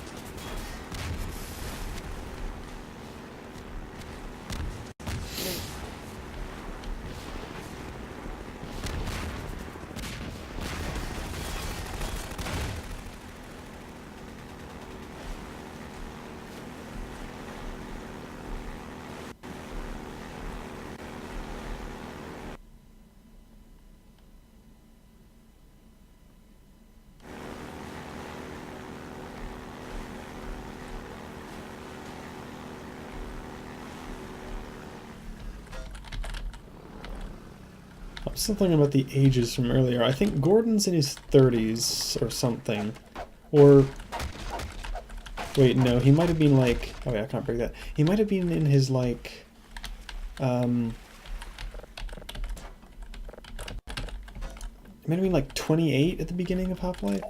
I'm still thinking about the ages from earlier. I think Gordon's in his 30s or something. Or... Wait, no, he might have been like... Oh yeah, I can't break that. He might have been in his like... He might have been like 28 at the beginning of Half-Life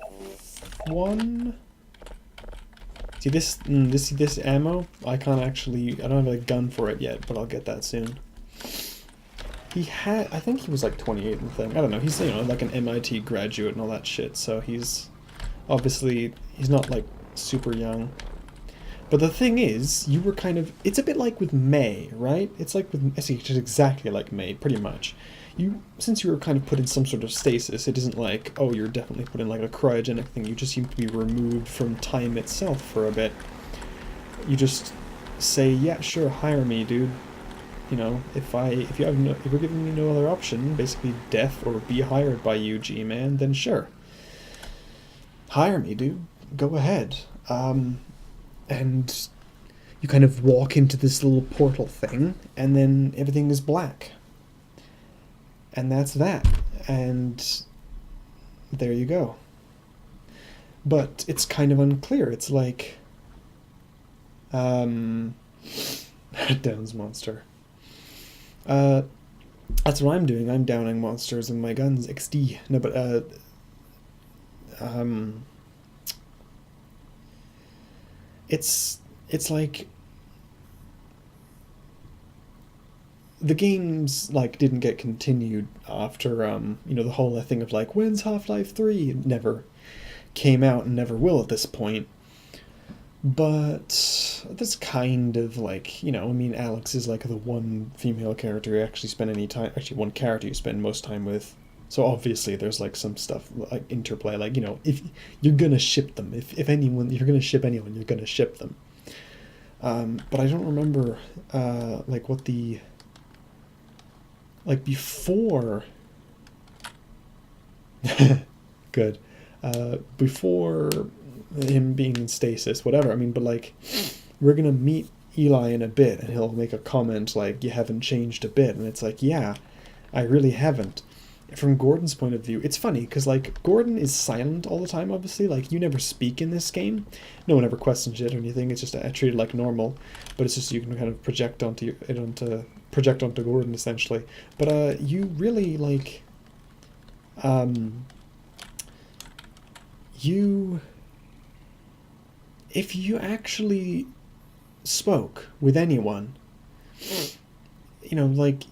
1? See this ammo? I can't actually... I don't have a gun for it yet, but I'll get that soon. He had, I think he was like 28 in the thing. I don't know, he's, you know, like an MIT graduate and all that shit, so he's obviously, he's not like super young. But the thing is, you were kind of, it's a bit like with May, right? It's like with, it's exactly like May, pretty much. Since you were kind of put in some sort of stasis, it isn't like, oh, you're definitely put in like a cryogenic thing, you just seem to be removed from time itself for a bit. You just say, yeah, sure, hire me, dude. You know, if you're giving me no other option, basically death or be hired by you, G-Man, then sure. Hire me, dude. Go ahead. And you kind of walk into this little portal thing, and then everything is black. And that's that. And there you go. But it's kind of unclear. It's like... Downs monster. That's what I'm doing. I'm downing monsters with my guns. XD. No, but it's like the games like didn't get continued after the whole thing of like, when's Half-Life 3? It never came out and never will at this point. But that's kind of like, I mean, Alex is like the one female character you actually spend any time, actually one character you spend most time with. So obviously there's like some stuff like interplay, like, if you're gonna ship them, if you're gonna ship anyone, you're gonna ship them. But I don't remember like what the, like before, good, before him being in stasis, whatever. I mean, but like, we're gonna meet Eli in a bit, and he'll make a comment like, "You haven't changed a bit," and it's like, yeah, I really haven't. From Gordon's point of view, it's funny because like Gordon is silent all the time. Obviously, like you never speak in this game. No one ever questions it or anything. It's just treated like normal, but it's just you can kind of project onto Gordon essentially. But you really like you. If you actually spoke with anyone, like,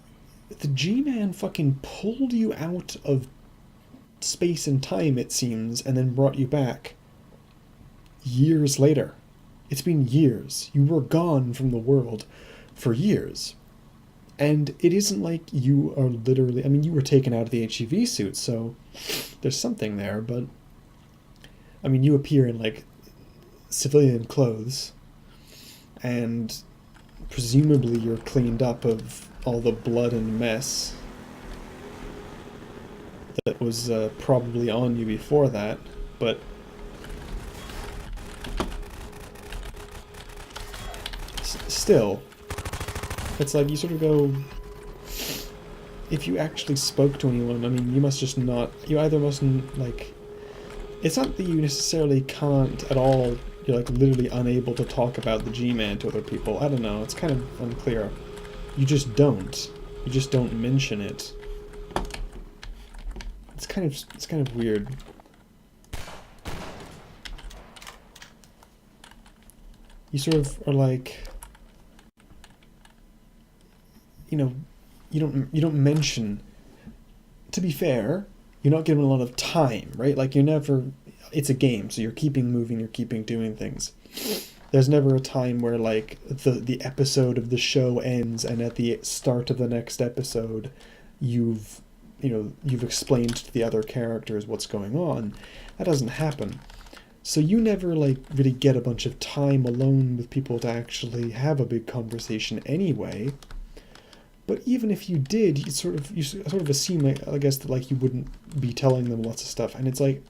the G-Man fucking pulled you out of space and time, it seems, and then brought you back years later. It's been years. You were gone from the world for years. And it isn't like you are literally... I mean, you were taken out of the HEV suit, so there's something there, but... I mean, you appear in, like, civilian clothes, and presumably you're cleaned up of all the blood and mess that was probably on you before that, but still, it's like you sort of go, if you actually spoke to anyone, I mean, you must just not, you either mustn't, like, it's not that you necessarily can't at all, you're like literally unable to talk about the G-Man to other people. I don't know, it's kind of unclear. You just don't. You just don't mention it. It's kind of weird. You sort of are like, you don't mention. To be fair, you're not given a lot of time, right? Like you're never. It's a game, so you're keeping moving, you're keeping doing things. There's never a time where like the episode of the show ends and at the start of the next episode you've explained to the other characters what's going on. That doesn't happen. So you never like really get a bunch of time alone with people to actually have a big conversation anyway. But even if you did, you sort of assume, I guess, that like you wouldn't be telling them lots of stuff, and it's like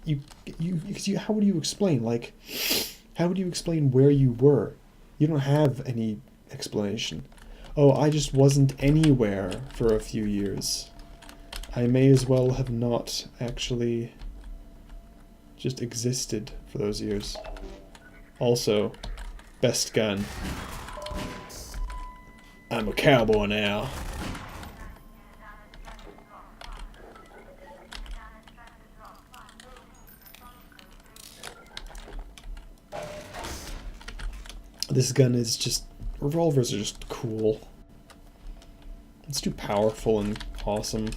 how would you explain, like, how would you explain where you were? You don't have any explanation. Oh, I just wasn't anywhere for a few years. I may as well have not actually just existed for those years. Also, best gun. I'm a cowboy now. This gun is just... revolvers are just cool. It's too powerful and awesome.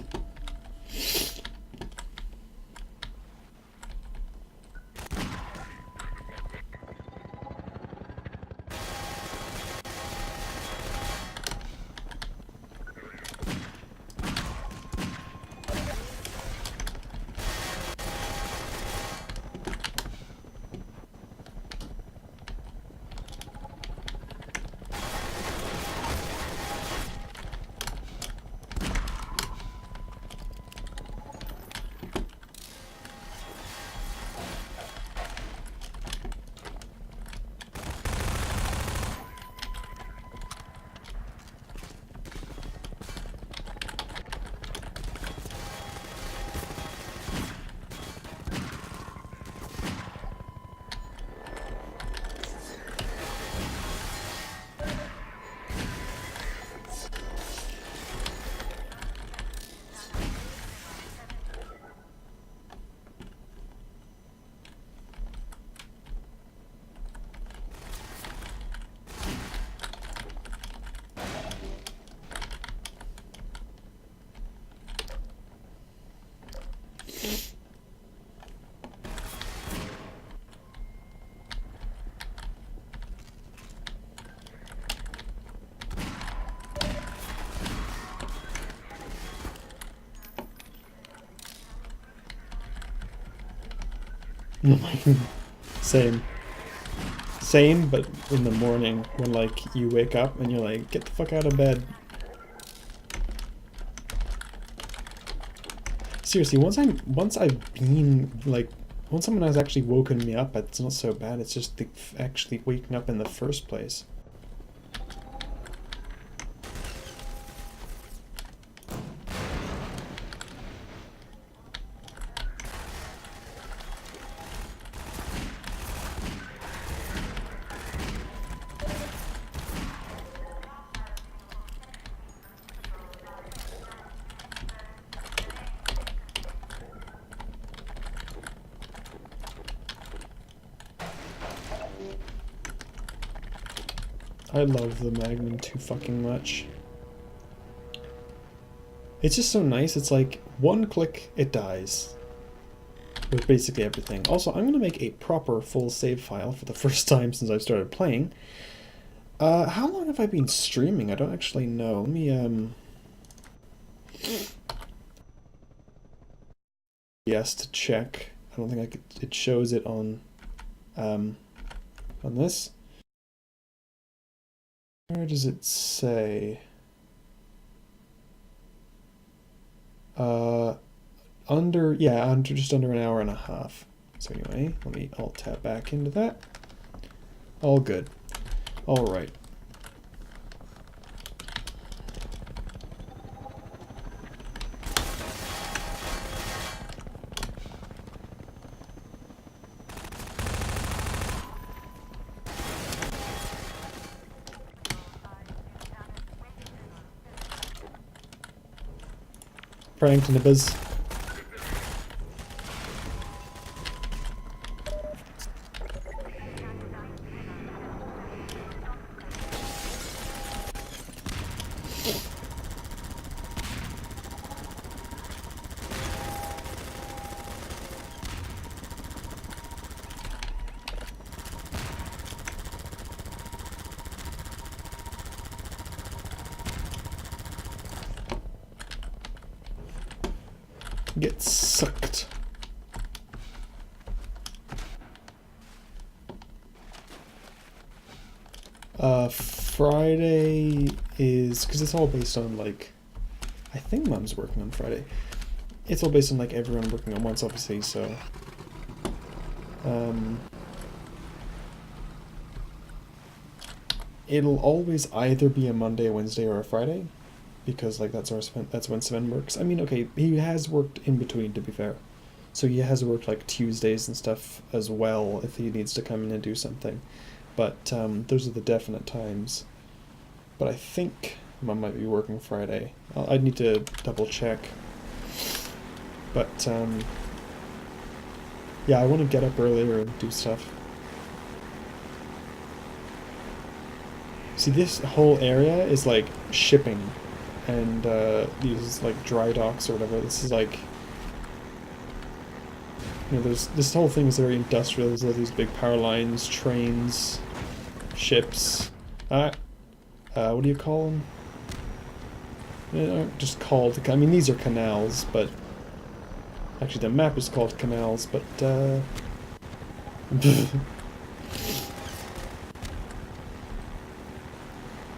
Same. Same, but in the morning when like you wake up and you're like, get the fuck out of bed. Seriously, once someone has actually woken me up, it's not so bad. It's just the actually waking up in the first place. I love the Magnum too fucking much. It's just so nice. It's like one click, it dies. With basically everything. Also, I'm gonna make a proper full save file for the first time since I've started playing. How long have I been streaming? I don't actually know. Let me, yes, to check. I don't think I could, it shows it on this. Where does it say? Just under an hour and a half. So anyway, let me alt tab back into that. All good. All right. Pranked nibbers. Get sucked. Friday is, because it's all based on like, I think Mum's working on Friday. It's all based on like everyone working on once, obviously, so it'll always either be a Monday, a Wednesday, or a Friday, because like that's when Sven works. I mean, okay, he has worked in between, to be fair, so he has worked like Tuesdays and stuff as well if he needs to come in and do something. But those are the definite times. But I think Mum might be working Friday. I'd need to double check. But yeah, I want to get up earlier and do stuff. See, this whole area is like shipping and these like dry docks or whatever. This is like, you know, this whole thing is very industrial. There's all these big power lines, trains, ships. What do you call them? They aren't just called. I mean, these are canals, but actually the map is called canals. But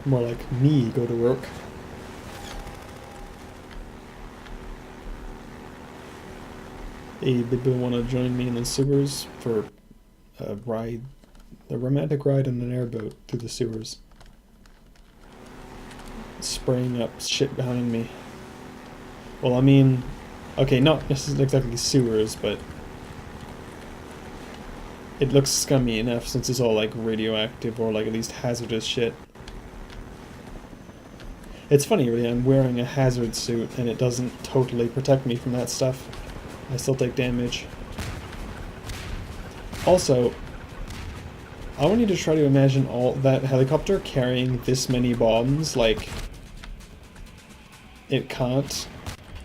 more like me go to work. Hey, people want to join me in the sewers for a ride, a romantic ride on an airboat through the sewers. Spraying up shit behind me. Well, I mean, okay, not necessarily exactly sewers, but it looks scummy enough since it's all like radioactive or like at least hazardous shit. It's funny, really, I'm wearing a hazard suit and it doesn't totally protect me from that stuff. I still take damage. Also, I want you to try to imagine all that helicopter carrying this many bombs, like, it can't.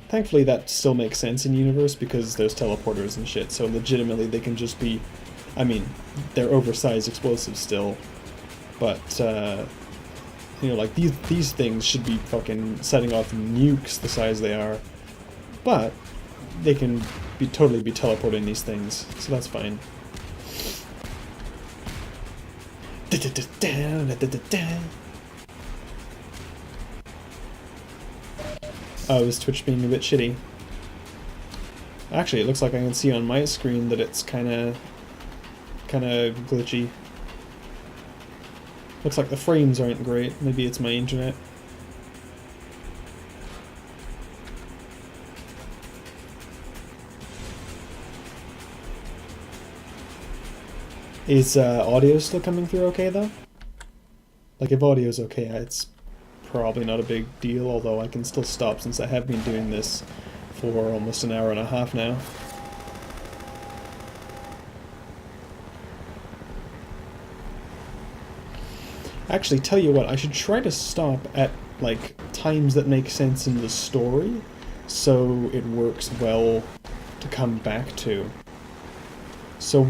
Thankfully that still makes sense in universe because there's teleporters and shit, so legitimately they can just be, I mean, they're oversized explosives still, but, you know, like, these things should be fucking setting off nukes the size they are, but they can totally be teleporting these things, so that's fine. Oh, is Twitch being a bit shitty? Actually, it looks like I can see on my screen that it's kind of glitchy. Looks like the frames aren't great. Maybe it's my internet. Is audio still coming through okay, though? Like, if audio's okay, it's probably not a big deal, although I can still stop since I have been doing this for almost an hour and a half now. Actually, tell you what, I should try to stop at, like, times that make sense in the story, so it works well to come back to. So,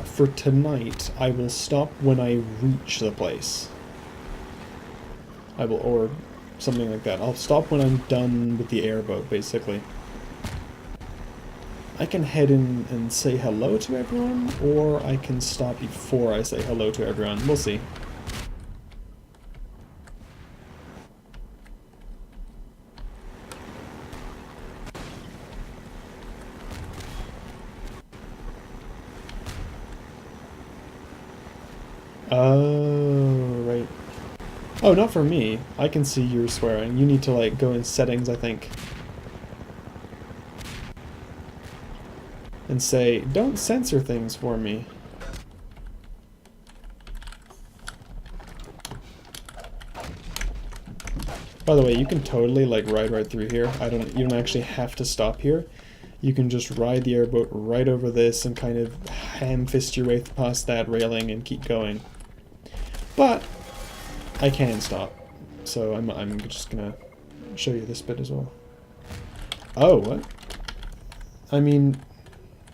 for tonight, I will stop when I reach the place. I will, or something like that. I'll stop when I'm done with the airboat, basically. I can head in and say hello to everyone, or I can stop before I say hello to everyone. We'll see. Oh, right. Oh, not for me. I can see you're swearing. You need to, like, go in settings, I think. And say, don't censor things for me. By the way, you can totally, like, ride right through here. You don't actually have to stop here. You can just ride the airboat right over this and kind of ham-fist your way past that railing and keep going. But I can stop, so I'm just gonna show you this bit as well. Oh, what? I mean,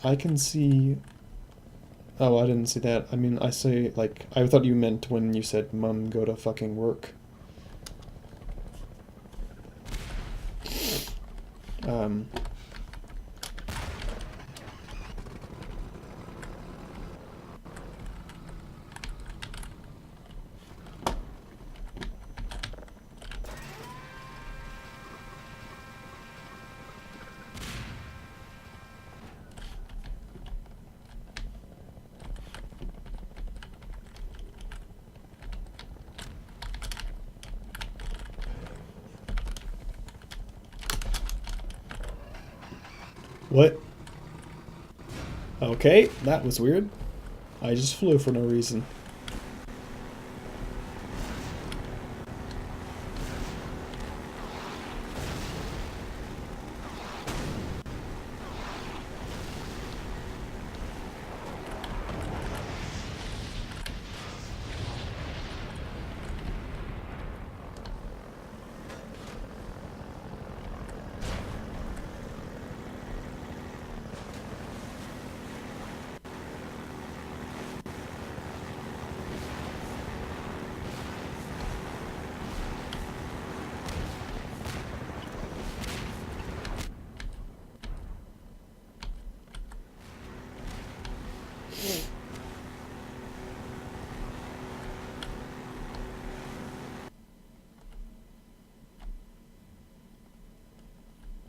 I can see... Oh, I didn't see that. I mean, I say, like, I thought you meant when you said, Mum, go to fucking work. What? Okay, that was weird. I just flew for no reason.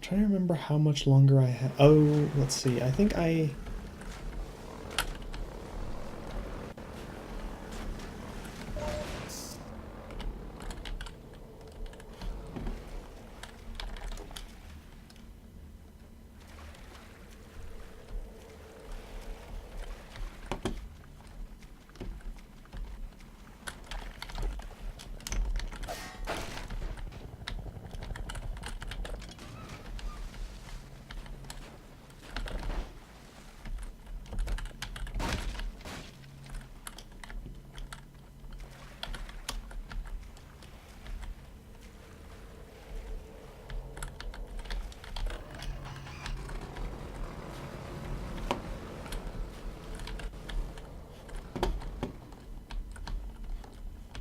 Trying to remember how much longer I have. Oh, let's see. I think I...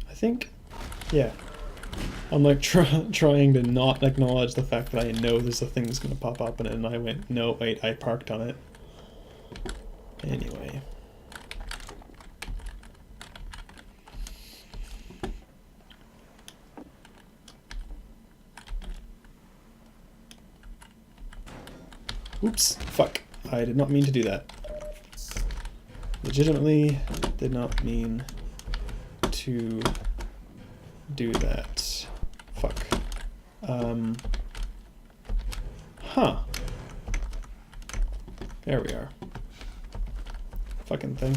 I think, yeah. I'm like trying to not acknowledge the fact that I know there's a thing that's gonna pop up in it, and I went, no, wait, I parked on it. Anyway. Oops, fuck. I did not mean to do that. Legitimately did not mean to do that. Fuck. Huh. There we are. Fucking thing.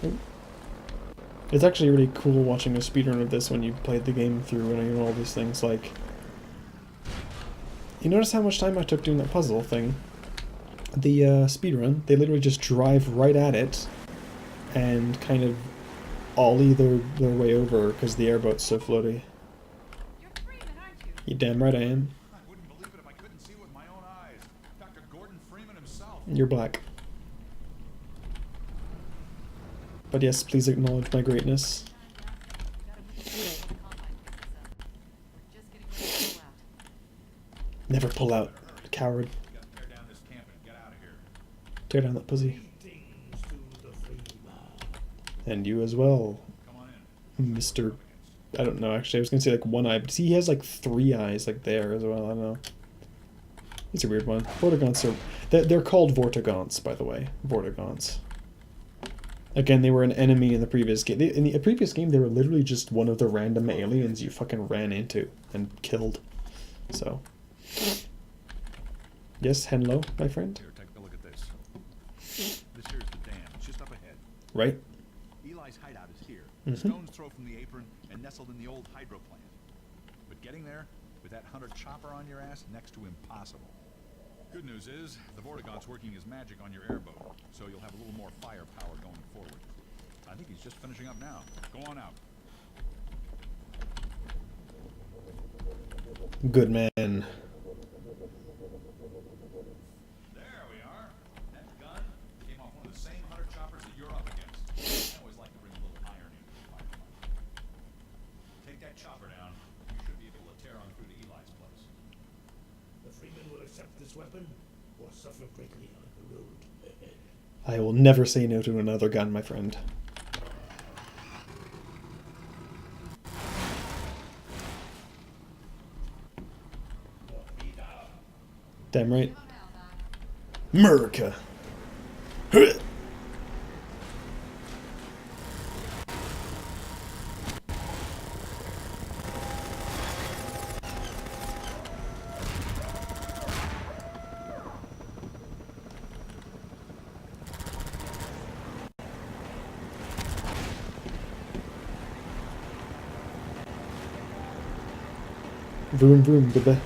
Ooh. It's actually really cool watching a speedrun of this when you've played the game through and you know all these things. Like, you notice how much time I took doing that puzzle thing? The speedrun, they literally just drive right at it and kind of ollie their way over because the airboat's so floaty. You're Freeman, aren't you? You damn right I am. I wouldn't believe it if I couldn't see it with my own eyes. Dr. Gordon Freeman himself. You're black. But yes, please acknowledge my greatness. Never pull out, coward. We gotta tear down this camp and get out of here. Tear down that pussy. Greetings to the free man. And you as well, Come on in. Mr. I don't know, actually, I was gonna say like one eye, but see, he has like 3 eyes, like there as well, I don't know. It's a weird one. Vortigaunts are... They're called Vortigaunts, by the way. Vortigaunts. Again, they were an enemy in the previous game. In the previous game, they were literally just one of the random aliens you fucking ran into and killed. So... Yes, Henlo, my friend? Here, take a look at this. This here's the dam. It's just up ahead. Right? Eli's hideout is here. Mhm. Stone's throw from the apron and nestled in the old hydro plant. But getting there, with that hunter chopper on your ass, next to impossible. Good news is, the Vortigaunt's working his magic on your airboat, so you'll have a little more firepower going forward. I think he's just finishing up now. Go on out. Good man. There we are. That gun came off one of the same hunter choppers that you're up against. I always like to bring a little irony to the firefight. Take that chopper down. You should be able to tear on through to Eli's place. The freeman will accept this weapon or suffer greatly on the road. I will never say no to another gun, my friend. Damn right. America. Vroom vroom, baby.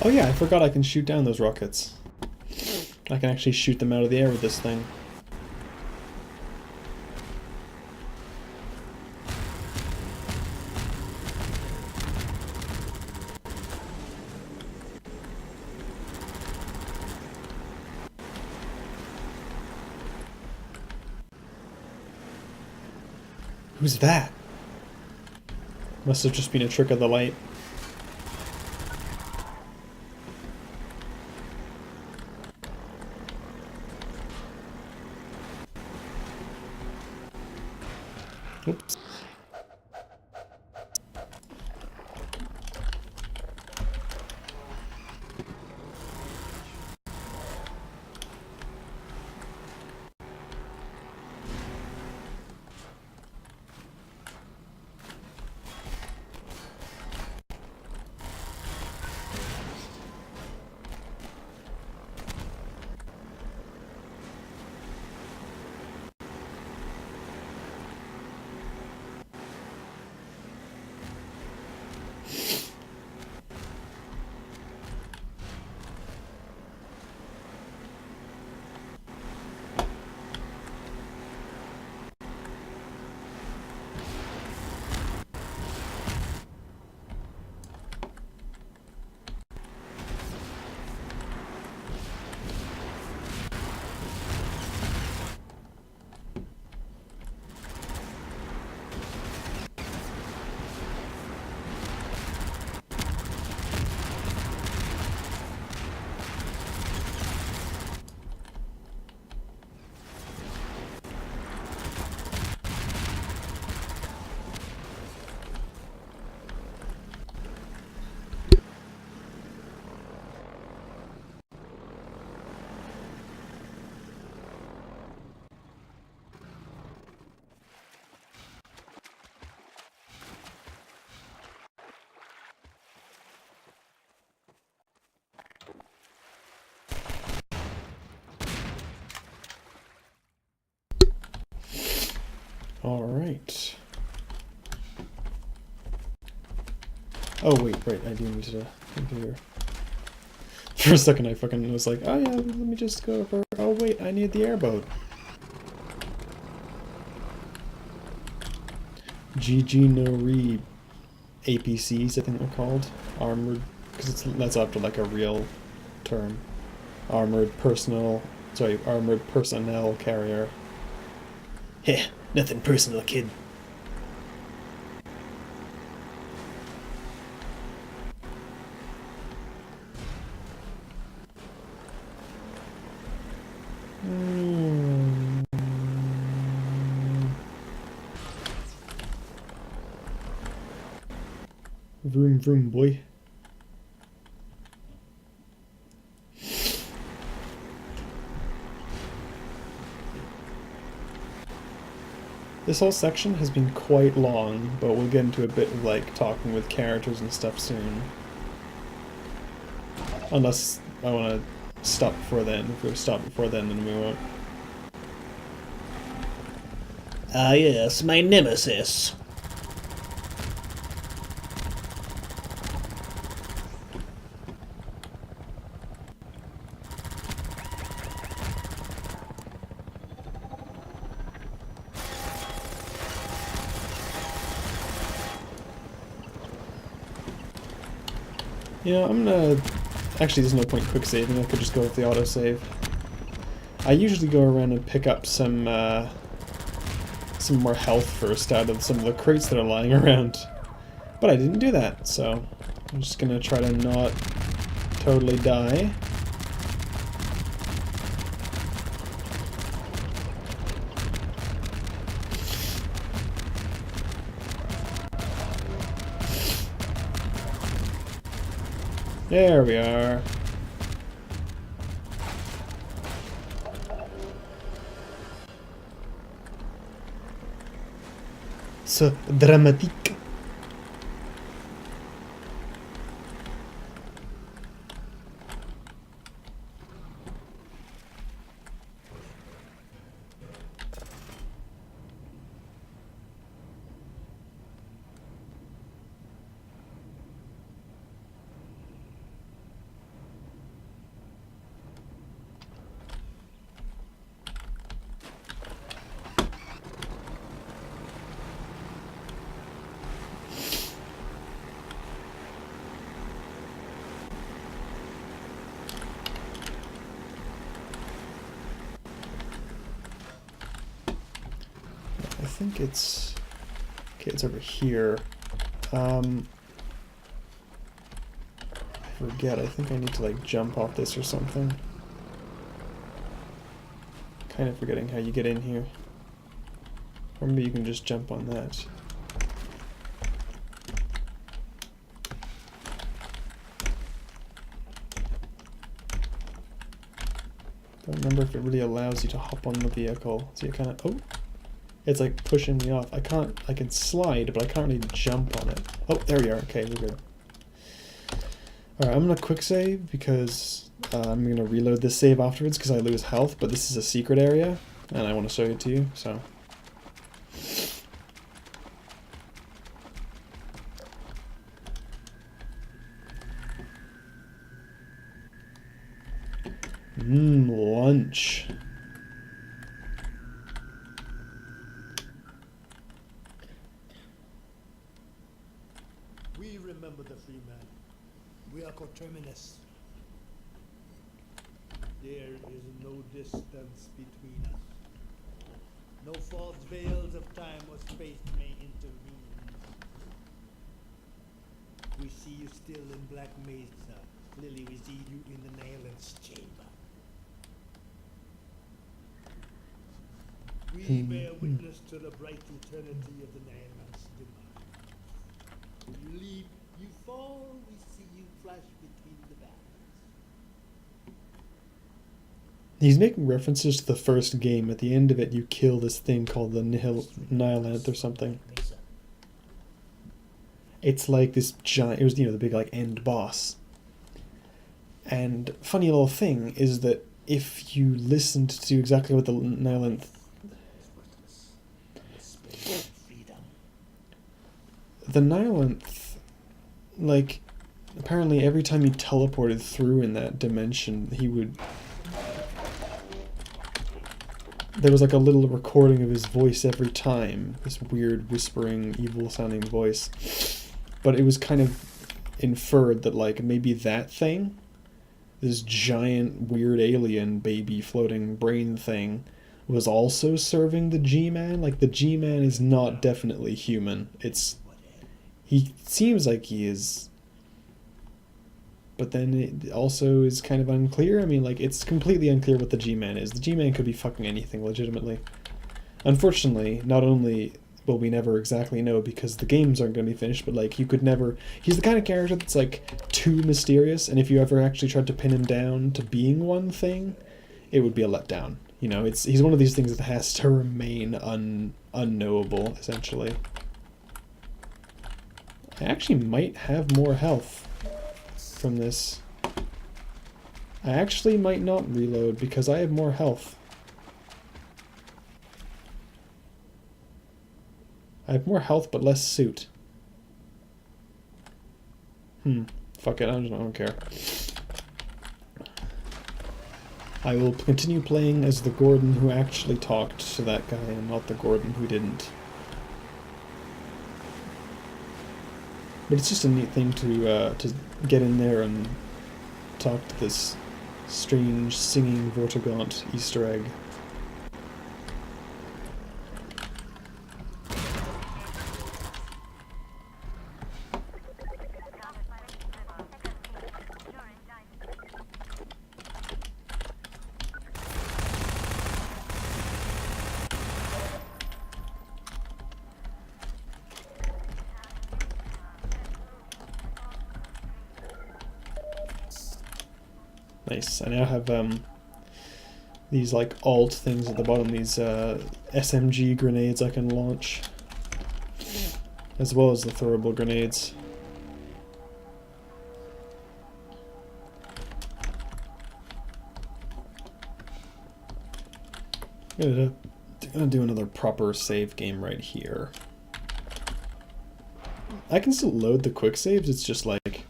Oh yeah, I forgot I can shoot down those rockets. I can actually shoot them out of the air with this thing. Who's that? Must have just been a trick of the light. Oops. Alright. Oh, wait, right, I do need to come here. For a second I fucking was like, oh yeah, let me just go over. Oh wait, I need the airboat. GG no re APCs, I think they're called. Armored, because that's up to like a real term. Armored personnel carrier. Heh, nothing personal, kid. Vroom vroom, boy. This whole section has been quite long, but we'll get into a bit of like talking with characters and stuff soon. Unless I want to stop before then. If we stop before then we won't. Ah yes, my nemesis. Yeah, I'm gonna... Actually, there's no point quick saving. I could just go with the autosave. I usually go around and pick up some more health first out of some of the crates that are lying around. But I didn't do that, so I'm just gonna try to not totally die. There we are. So dramatique. I think it's Okay, it's over here. I forget. I think I need to like jump off this or something. Kind of forgetting how you get in here. Or maybe you can just jump on that. Don't remember if it really allows you to hop on the vehicle. So you kind of, oh, it's like pushing me off. I can slide, but I can't really jump on it. Oh, there we are. Okay, we're good. Alright, I'm gonna quick save because I'm gonna reload this save afterwards because I lose health, but this is a secret area and I want to show it to you, so. Lunch. We remember the free man. We are coterminous. There is no distance between us. No false veils of time or space may intervene. We see you still in Black Mesa. Clearly we see you in the Nailance chamber. We bear witness to the bright eternity of the Nailance demise. You leap, you fall, we see you flash between the banners. He's making references to the first game. At the end of it, you kill this thing called the Nihilanth or something. It's like this giant, it was, you know, the big like end boss. And funny little thing is that if you listened to exactly what the Nihilanth, the Nihilanth, like, apparently every time he teleported through in that dimension, he would, there was like a little recording of his voice every time, this weird whispering evil sounding voice, but it was kind of inferred that like maybe that thing, this giant weird alien baby floating brain thing, was also serving the G-Man. Like the G-Man is not definitely human. He seems like he is, but then it also is kind of unclear. I mean, like, it's completely unclear what the G-Man is. The G-Man could be fucking anything, legitimately. Unfortunately, not only will we never exactly know because the games aren't going to be finished, but, like, you could never... He's the kind of character that's, like, too mysterious, and if you ever actually tried to pin him down to being one thing, it would be a letdown. You know, he's one of these things that has to remain unknowable, essentially. I actually might have more health from this. I actually might not reload because I have more health. I have more health but less suit. Fuck it, I don't care. I will continue playing as the Gordon who actually talked to that guy and not the Gordon who didn't. But it's just a neat thing to get in there and talk to this strange singing Vortigaunt Easter egg. Nice. I now have these like alt things at the bottom, these SMG grenades I can launch, as well as the throwable grenades. I'm gonna do another proper save game right here. I can still load the quick saves, it's just like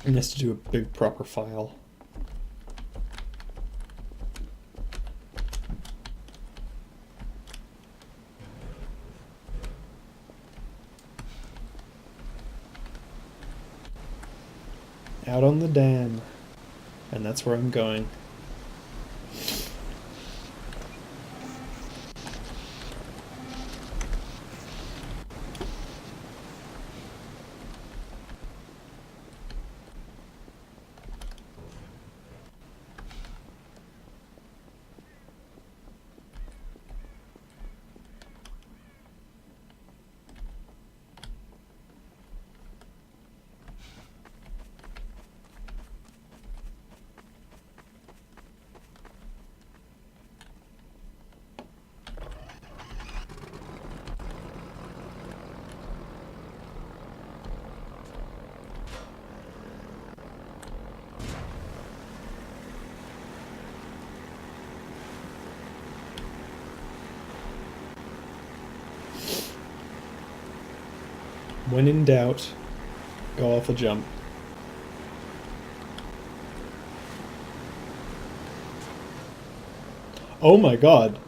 it has to do a big proper file. Out on the dam. And that's where I'm going. When in doubt, go off a jump. Oh my god.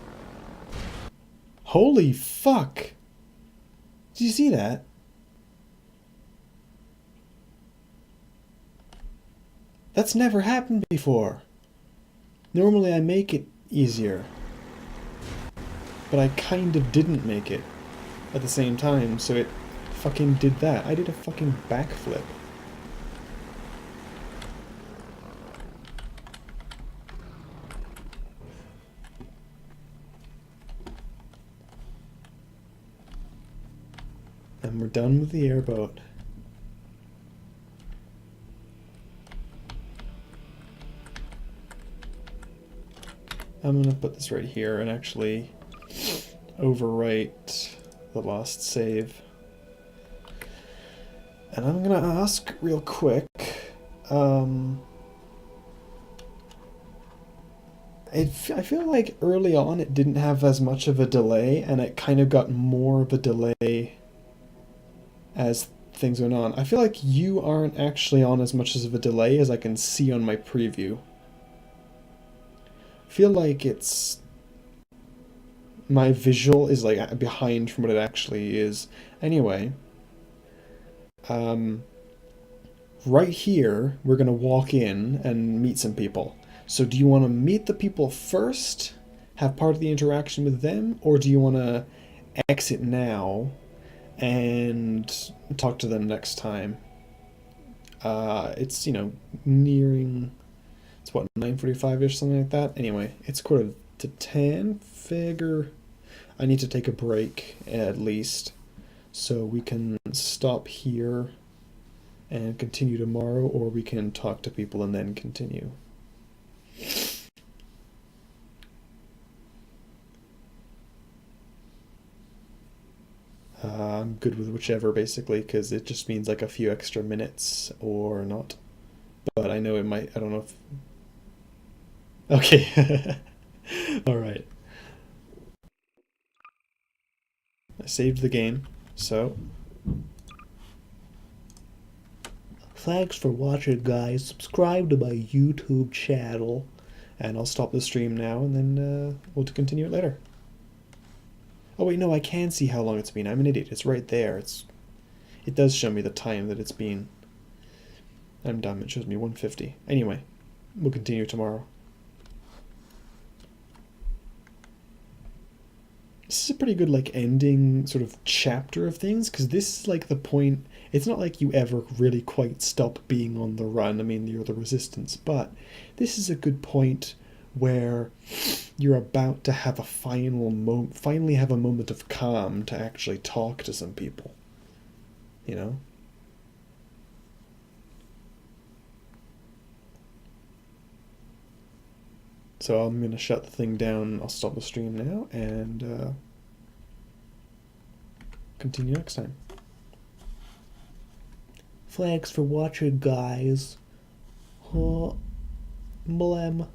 Holy fuck. Did you see that? That's never happened before. Normally I make it easier. But I kind of didn't make it at the same time, so it fucking did that. I did a fucking backflip. And we're done with the airboat. I'm gonna put this right here and actually overwrite the lost save. And I'm gonna ask real quick, I feel like early on it didn't have as much of a delay, and it kind of got more of a delay as things went on. I feel like you aren't actually on as much of a delay as I can see on my preview. I feel like it's... my visual is like behind from what it actually is. Anyway, right here, we're gonna walk in and meet some people. So do you want to meet the people first, have part of the interaction with them, or do you want to exit now and talk to them next time? It's, you know, nearing, it's what, 9:45-ish, something like that? Anyway, it's 9:45. Figure I need to take a break at least, so we can stop here and continue tomorrow, or we can talk to people and then continue. I'm good with whichever, basically, because it just means like a few extra minutes or not. But I know it might, I don't know if... Okay. Alright. I saved the game, so... Thanks for watching, guys. Subscribe to my YouTube channel. And I'll stop the stream now, and then we'll continue it later. Oh wait, no, I can see how long it's been. I'm an idiot. It's right there. It does show me the time that it's been. I'm dumb. It shows me 1:50. Anyway, we'll continue tomorrow. This is a pretty good like ending sort of chapter of things, because this is like the point. It's not like you ever really quite stop being on the run. I mean, you're the resistance, but this is a good point where you're about to have a finally have a moment of calm to actually talk to some people, you know? So I'm gonna shut the thing down. I'll stop the stream now and continue next time. Thanks for watching, guys. Blem.